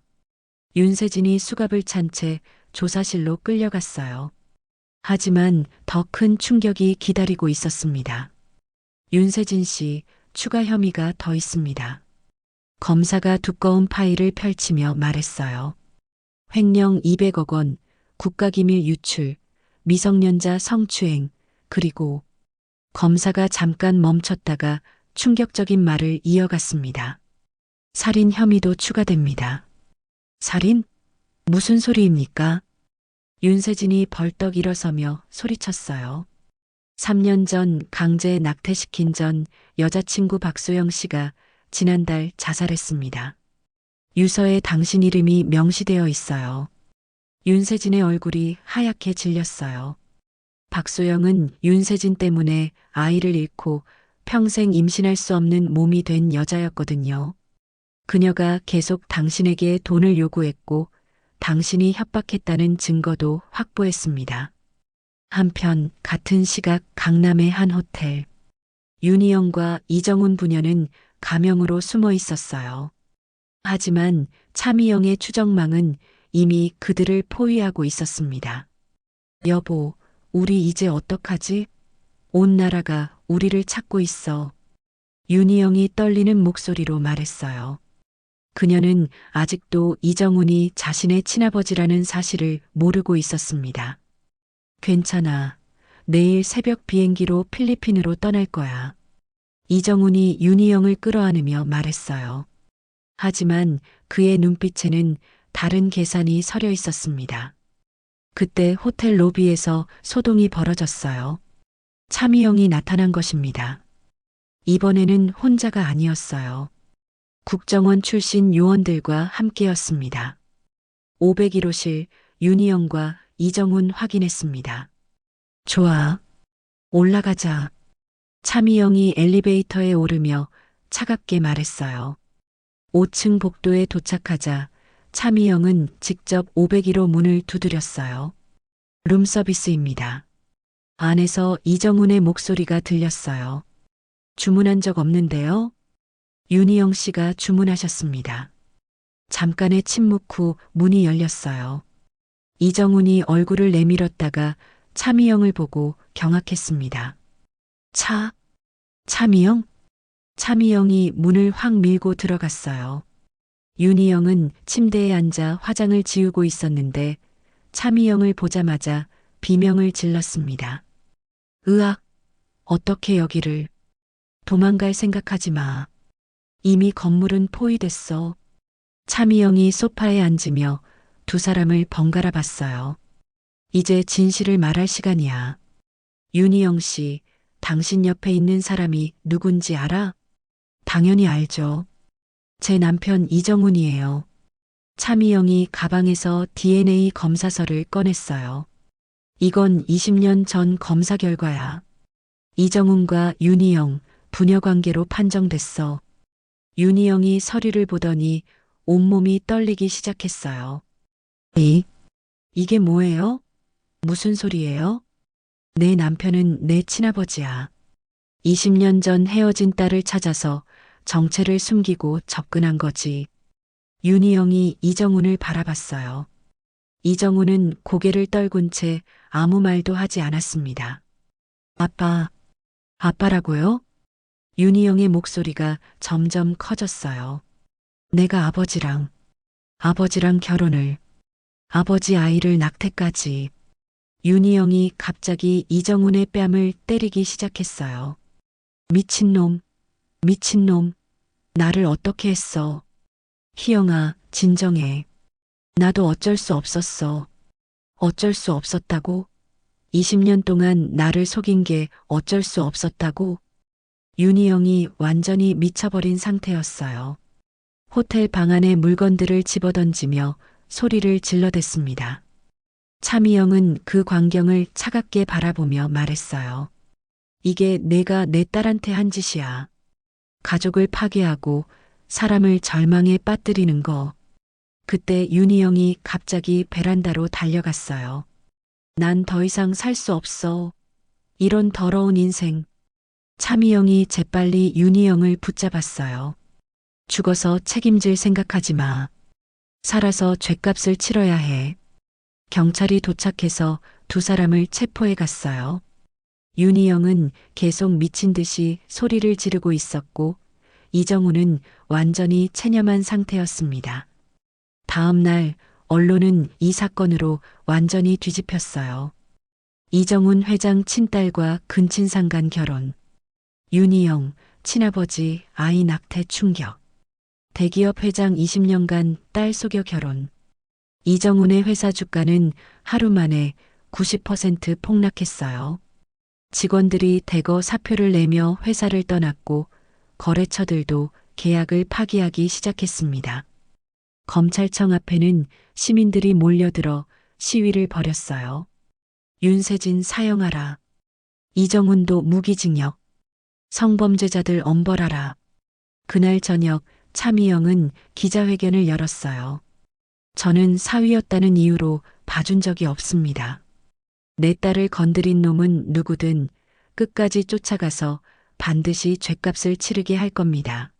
윤세진이 수갑을 찬 채 조사실로 끌려갔어요. 하지만 더 큰 충격이 기다리고 있었습니다. 윤세진 씨 추가 혐의가 더 있습니다. 검사가 두꺼운 파일을 펼치며 말했어요. 횡령 200억 원, 국가기밀 유출, 미성년자 성추행, 그리고 검사가 잠깐 멈췄다가 충격적인 말을 이어갔습니다. 살인 혐의도 추가됩니다. 살인? 무슨 소리입니까? 윤세진이 벌떡 일어서며 소리쳤어요. 3년 전 강제 낙태시킨 전 여자친구 박소영 씨가 지난달 자살했습니다. 유서에 당신 이름이 명시되어 있어요. 윤세진의 얼굴이 하얗게 질렸어요. 박소영은 윤세진 때문에 아이를 잃고 평생 임신할 수 없는 몸이 된 여자였거든요. 그녀가 계속 당신에게 돈을 요구했고 당신이 협박했다는 증거도 확보했습니다. 한편 같은 시각 강남의 한 호텔. 윤희영과 이정훈 부녀는 가명으로 숨어 있었어요. 하지만 차미영의 추정망은 이미 그들을 포위하고 있었습니다. 여보, 우리 이제 어떡하지? 온 나라가 우리를 찾고 있어. 윤희영이 떨리는 목소리로 말했어요. 그녀는 아직도 이정훈이 자신의 친아버지라는 사실을 모르고 있었습니다. 괜찮아. 내일 새벽 비행기로 필리핀으로 떠날 거야. 이정훈이 윤희영을 끌어안으며 말했어요. 하지만 그의 눈빛에는 다른 계산이 서려 있었습니다. 그때 호텔 로비에서 소동이 벌어졌어요. 차미영이 나타난 것입니다. 이번에는 혼자가 아니었어요. 국정원 출신 요원들과 함께였습니다. 501호실 윤희영과 이정훈 확인했습니다. 좋아. 올라가자. 차미영이 엘리베이터에 오르며 차갑게 말했어요. 5층 복도에 도착하자 차미영은 직접 501호 문을 두드렸어요. 룸서비스입니다. 안에서 이정훈의 목소리가 들렸어요. 주문한 적 없는데요? 윤희영 씨가 주문하셨습니다. 잠깐의 침묵 후 문이 열렸어요. 이정훈이 얼굴을 내밀었다가 차미영을 보고 경악했습니다. 차미영? 차미영이 문을 확 밀고 들어갔어요. 윤희영은 침대에 앉아 화장을 지우고 있었는데 차미영을 보자마자 비명을 질렀습니다. 으악, 어떻게 여기를. 도망갈 생각하지 마. 이미 건물은 포위됐어. 차미영이 소파에 앉으며 두 사람을 번갈아 봤어요. 이제 진실을 말할 시간이야. 윤희영 씨, 당신 옆에 있는 사람이 누군지 알아? 당연히 알죠. 제 남편 이정훈이에요. 차미영이 가방에서 DNA 검사서를 꺼냈어요. 이건 20년 전 검사 결과야. 이정훈과 윤희영, 부녀 관계로 판정됐어. 윤희영이 서류를 보더니 온몸이 떨리기 시작했어요. 이게 뭐예요? 무슨 소리예요? 내 남편은 내 친아버지야. 20년 전 헤어진 딸을 찾아서 정체를 숨기고 접근한 거지. 윤희영이 이정훈을 바라봤어요. 이정훈은 고개를 떨군 채 아무 말도 하지 않았습니다. 아빠라고요? 윤희영의 목소리가 점점 커졌어요. 내가 아버지랑 결혼을, 아버지 아이를 낳기까지. 윤희영이 갑자기 이정훈의 뺨을 때리기 시작했어요. 미친놈, 나를 어떻게 했어. 희영아, 진정해. 나도 어쩔 수 없었어. 어쩔 수 없었다고? 20년 동안 나를 속인 게 어쩔 수 없었다고? 윤희영이 완전히 미쳐버린 상태였어요. 호텔 방 안의 물건들을 집어던지며 소리를 질러댔습니다. 차미영은 그 광경을 차갑게 바라보며 말했어요. 이게 내가 내 딸한테 한 짓이야. 가족을 파괴하고 사람을 절망에 빠뜨리는 거. 그때 윤희영이 갑자기 베란다로 달려갔어요. 난 더 이상 살 수 없어. 이런 더러운 인생. 차미영이 재빨리 윤희영을 붙잡았어요. 죽어서 책임질 생각하지 마. 살아서 죗값을 치러야 해. 경찰이 도착해서 두 사람을 체포해 갔어요. 윤희영은 계속 미친 듯이 소리를 지르고 있었고 이정훈은 완전히 체념한 상태였습니다. 다음 날 언론은 이 사건으로 완전히 뒤집혔어요. 이정훈 회장 친딸과 근친상 간 결혼. 윤희영, 친아버지 아이 낙태 충격. 대기업 회장 20년간 딸 속여 결혼. 이정훈의 회사 주가는 하루 만에 90% 폭락했어요. 직원들이 대거 사표를 내며 회사를 떠났고 거래처들도 계약을 파기하기 시작했습니다. 검찰청 앞에는 시민들이 몰려들어 시위를 벌였어요. 윤세진 사형하라. 이정훈도 무기징역. 성범죄자들 엄벌하라. 그날 저녁 차미영은 기자회견을 열었어요. 저는 사위였다는 이유로 봐준 적이 없습니다. 내 딸을 건드린 놈은 누구든 끝까지 쫓아가서 반드시 죗값을 치르게 할 겁니다.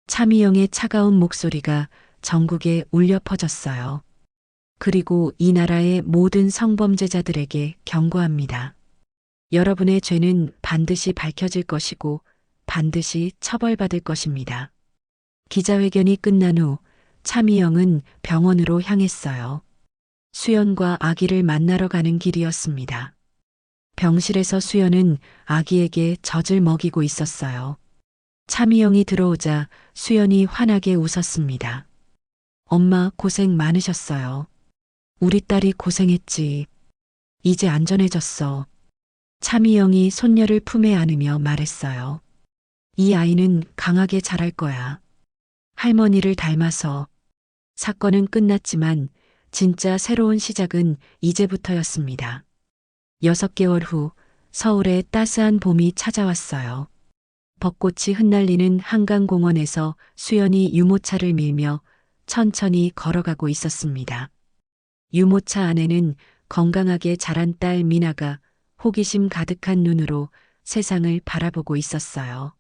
차미영의 차가운 목소리가 전국에 울려 퍼졌어요. 그리고 이 나라의 모든 성범죄자들에게 경고합니다. 여러분의 죄는 반드시 밝혀질 것이고 반드시 처벌받을 것입니다. 기자회견이 끝난 후 차미영은 병원으로 향했어요. 수연과 아기를 만나러 가는 길이었습니다. 병실에서 수연은 아기에게 젖을 먹이고 있었어요. 차미영이 들어오자 수연이 환하게 웃었습니다. 엄마 고생 많으셨어요. 우리 딸이 고생했지. 이제 안전해졌어. 차미영이 손녀를 품에 안으며 말했어요. 이 아이는 강하게 자랄 거야. 할머니를 닮아서. 사건은 끝났지만 진짜 새로운 시작은 이제부터였습니다. 6개월 후 서울의 따스한 봄이 찾아왔어요. 벚꽃이 흩날리는 한강공원에서 수연이 유모차를 밀며 천천히 걸어가고 있었습니다. 유모차 안에는 건강하게 자란 딸 미나가 호기심 가득한 눈으로 세상을 바라보고 있었어요.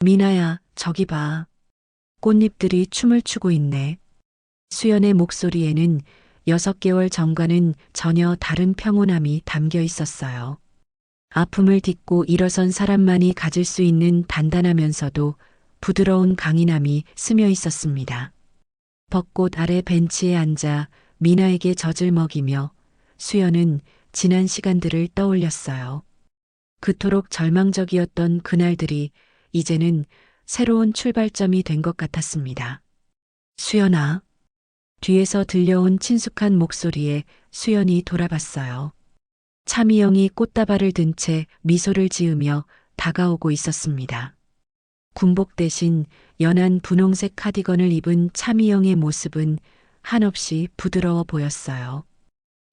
미나야, 저기 봐. 꽃잎들이 춤을 추고 있네. 수연의 목소리에는 6개월 전과는 전혀 다른 평온함이 담겨 있었어요. 아픔을 딛고 일어선 사람만이 가질 수 있는 단단하면서도 부드러운 강인함이 스며 있었습니다. 벚꽃 아래 벤치에 앉아 미나에게 젖을 먹이며 수연은 지난 시간들을 떠올렸어요. 그토록 절망적이었던 그날들이 이제는 새로운 출발점이 된 것 같았습니다. 수연아. 뒤에서 들려온 친숙한 목소리에 수연이 돌아봤어요. 차미영이 꽃다발을 든 채 미소를 지으며 다가오고 있었습니다. 군복 대신 연한 분홍색 카디건을 입은 차미영의 모습은 한없이 부드러워 보였어요.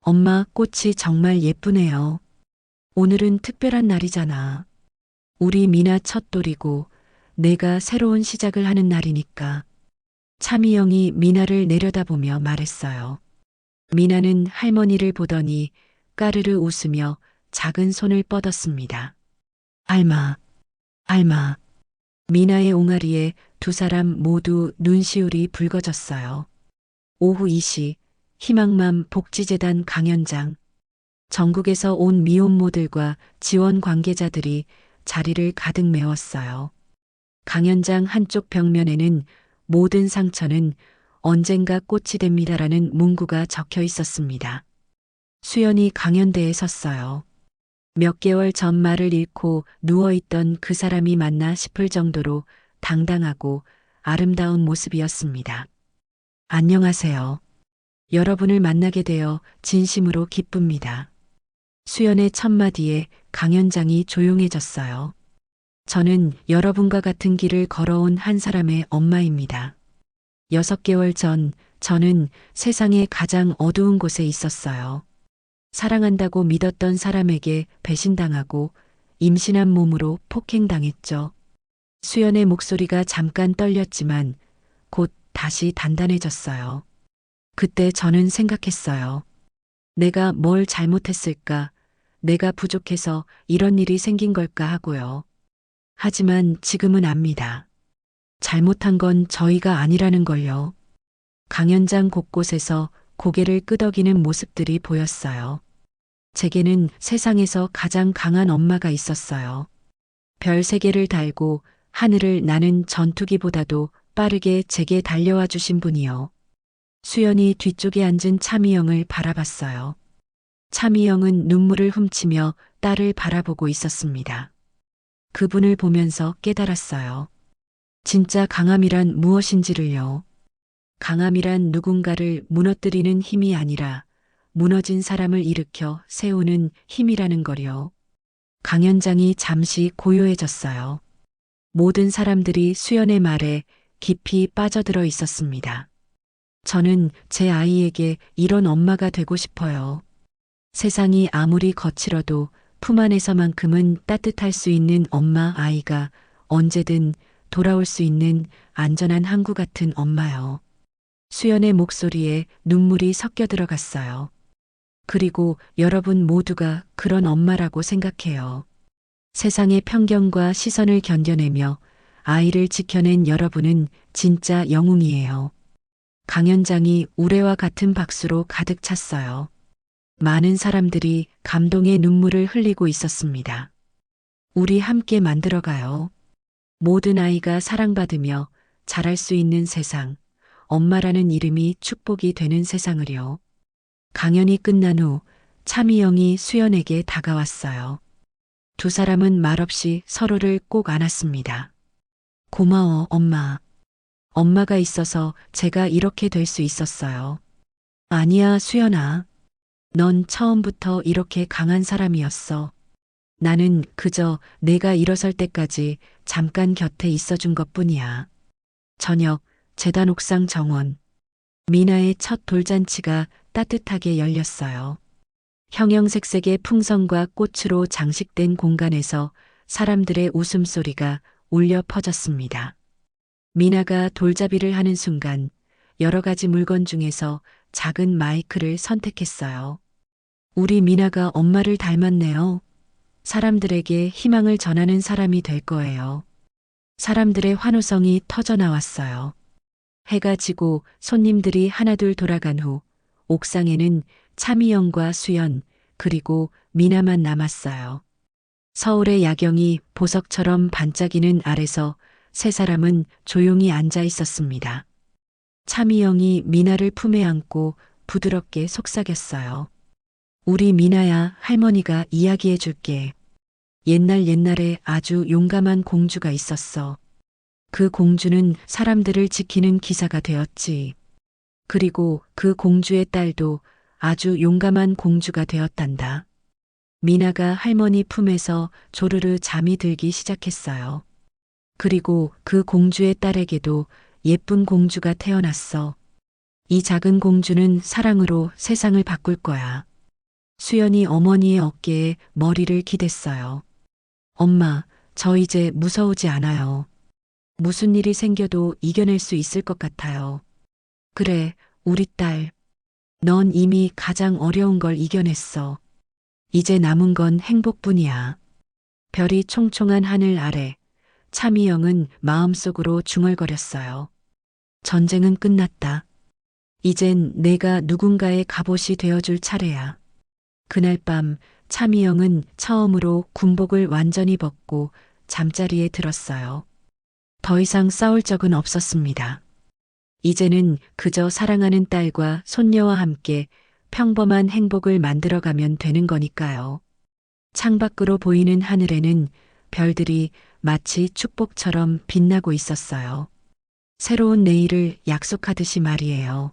엄마, 꽃이 정말 예쁘네요. 오늘은 특별한 날이잖아. 우리 미나 첫 돌이고 내가 새로운 시작을 하는 날이니까. 차미영이 미나를 내려다보며 말했어요. 미나는 할머니를 보더니 까르르 웃으며 작은 손을 뻗었습니다. 알마, 알마. 미나의 옹알이에 두 사람 모두 눈시울이 붉어졌어요. 오후 2시 희망맘 복지재단 강연장. 전국에서 온 미혼모들과 지원 관계자들이 자리를 가득 메웠어요. 강연장 한쪽 벽면에는 모든 상처는 언젠가 꽃이 됩니다라는 문구가 적혀 있었습니다. 수연이 강연대에 섰어요. 몇 개월 전 말을 잃고 누워있던 그 사람이 맞나 싶을 정도로 당당하고 아름다운 모습이었습니다. 안녕하세요. 여러분을 만나게 되어 진심으로 기쁩니다. 수연의 첫마디에 강연장이 조용해졌어요. 저는 여러분과 같은 길을 걸어온 한 사람의 엄마입니다. 6개월 전 저는 세상의 가장 어두운 곳에 있었어요. 사랑한다고 믿었던 사람에게 배신당하고 임신한 몸으로 폭행당했죠. 수연의 목소리가 잠깐 떨렸지만 곧 다시 단단해졌어요. 그때 저는 생각했어요. 내가 뭘 잘못했을까? 내가 부족해서 이런 일이 생긴 걸까 하고요. 하지만 지금은 압니다. 잘못한 건 저희가 아니라는 걸요. 강연장 곳곳에서 고개를 끄덕이는 모습들이 보였어요. 제게는 세상에서 가장 강한 엄마가 있었어요. 별 3개를 달고 하늘을 나는 전투기보다도 빠르게 제게 달려와 주신 분이요. 수연이 뒤쪽에 앉은 차미영을 바라봤어요. 차미영은 눈물을 훔치며 딸을 바라보고 있었습니다. 그분을 보면서 깨달았어요. 진짜 강함이란 무엇인지를요. 강함이란 누군가를 무너뜨리는 힘이 아니라 무너진 사람을 일으켜 세우는 힘이라는 거요. 강연장이 잠시 고요해졌어요. 모든 사람들이 수연의 말에 깊이 빠져들어 있었습니다. 저는 제 아이에게 이런 엄마가 되고 싶어요. 세상이 아무리 거칠어도 품 안에서만큼은 따뜻할 수 있는 엄마 아이가 언제든 돌아올 수 있는 안전한 항구 같은 엄마요. 수연의 목소리에 눈물이 섞여 들어갔어요. 그리고 여러분 모두가 그런 엄마라고 생각해요. 세상의 편견과 시선을 견뎌내며 아이를 지켜낸 여러분은 진짜 영웅이에요. 강연장이 우레와 같은 박수로 가득 찼어요. 많은 사람들이 감동의 눈물을 흘리고 있었습니다. 우리 함께 만들어가요. 모든 아이가 사랑받으며 자랄 수 있는 세상, 엄마라는 이름이 축복이 되는 세상을요. 강연이 끝난 후 차미영이 수연에게 다가왔어요. 두 사람은 말없이 서로를 꼭 안았습니다. 고마워, 엄마. 엄마가 있어서 제가 이렇게 될 수 있었어요. 아니야, 수연아. 넌 처음부터 이렇게 강한 사람이었어. 나는 그저 내가 일어설 때까지 잠깐 곁에 있어준 것뿐이야. 저녁, 재단 옥상 정원. 미나의 첫 돌잔치가 따뜻하게 열렸어요. 형형색색의 풍선과 꽃으로 장식된 공간에서 사람들의 웃음소리가 울려 퍼졌습니다. 미나가 돌잡이를 하는 순간 여러 가지 물건 중에서 작은 마이크를 선택했어요. 우리 미나가 엄마를 닮았네요. 사람들에게 희망을 전하는 사람이 될 거예요. 사람들의 환호성이 터져 나왔어요. 해가 지고 손님들이 하나둘 돌아간 후 옥상에는 차미영과 수연 그리고 미나만 남았어요. 서울의 야경이 보석처럼 반짝이는 아래서 세 사람은 조용히 앉아 있었습니다. 차미영이 미나를 품에 안고 부드럽게 속삭였어요. 우리 미나야, 할머니가 이야기해 줄게. 옛날에 아주 용감한 공주가 있었어. 그 공주는 사람들을 지키는 기사가 되었지. 그리고 그 공주의 딸도 아주 용감한 공주가 되었단다. 미나가 할머니 품에서 조르르 잠이 들기 시작했어요. 그리고 그 공주의 딸에게도 예쁜 공주가 태어났어. 이 작은 공주는 사랑으로 세상을 바꿀 거야. 수연이 어머니의 어깨에 머리를 기댔어요. 엄마, 저 이제 무서우지 않아요. 무슨 일이 생겨도 이겨낼 수 있을 것 같아요. 그래, 우리 딸. 넌 이미 가장 어려운 걸 이겨냈어. 이제 남은 건 행복뿐이야. 별이 총총한 하늘 아래 차미영은 마음속으로 중얼거렸어요. 전쟁은 끝났다. 이젠 내가 누군가의 갑옷이 되어줄 차례야. 그날 밤 차미영은 처음으로 군복을 완전히 벗고 잠자리에 들었어요. 더 이상 싸울 적은 없었습니다. 이제는 그저 사랑하는 딸과 손녀와 함께 평범한 행복을 만들어가면 되는 거니까요. 창밖으로 보이는 하늘에는 별들이 마치 축복처럼 빛나고 있었어요. 새로운 내일을 약속하듯이 말이에요.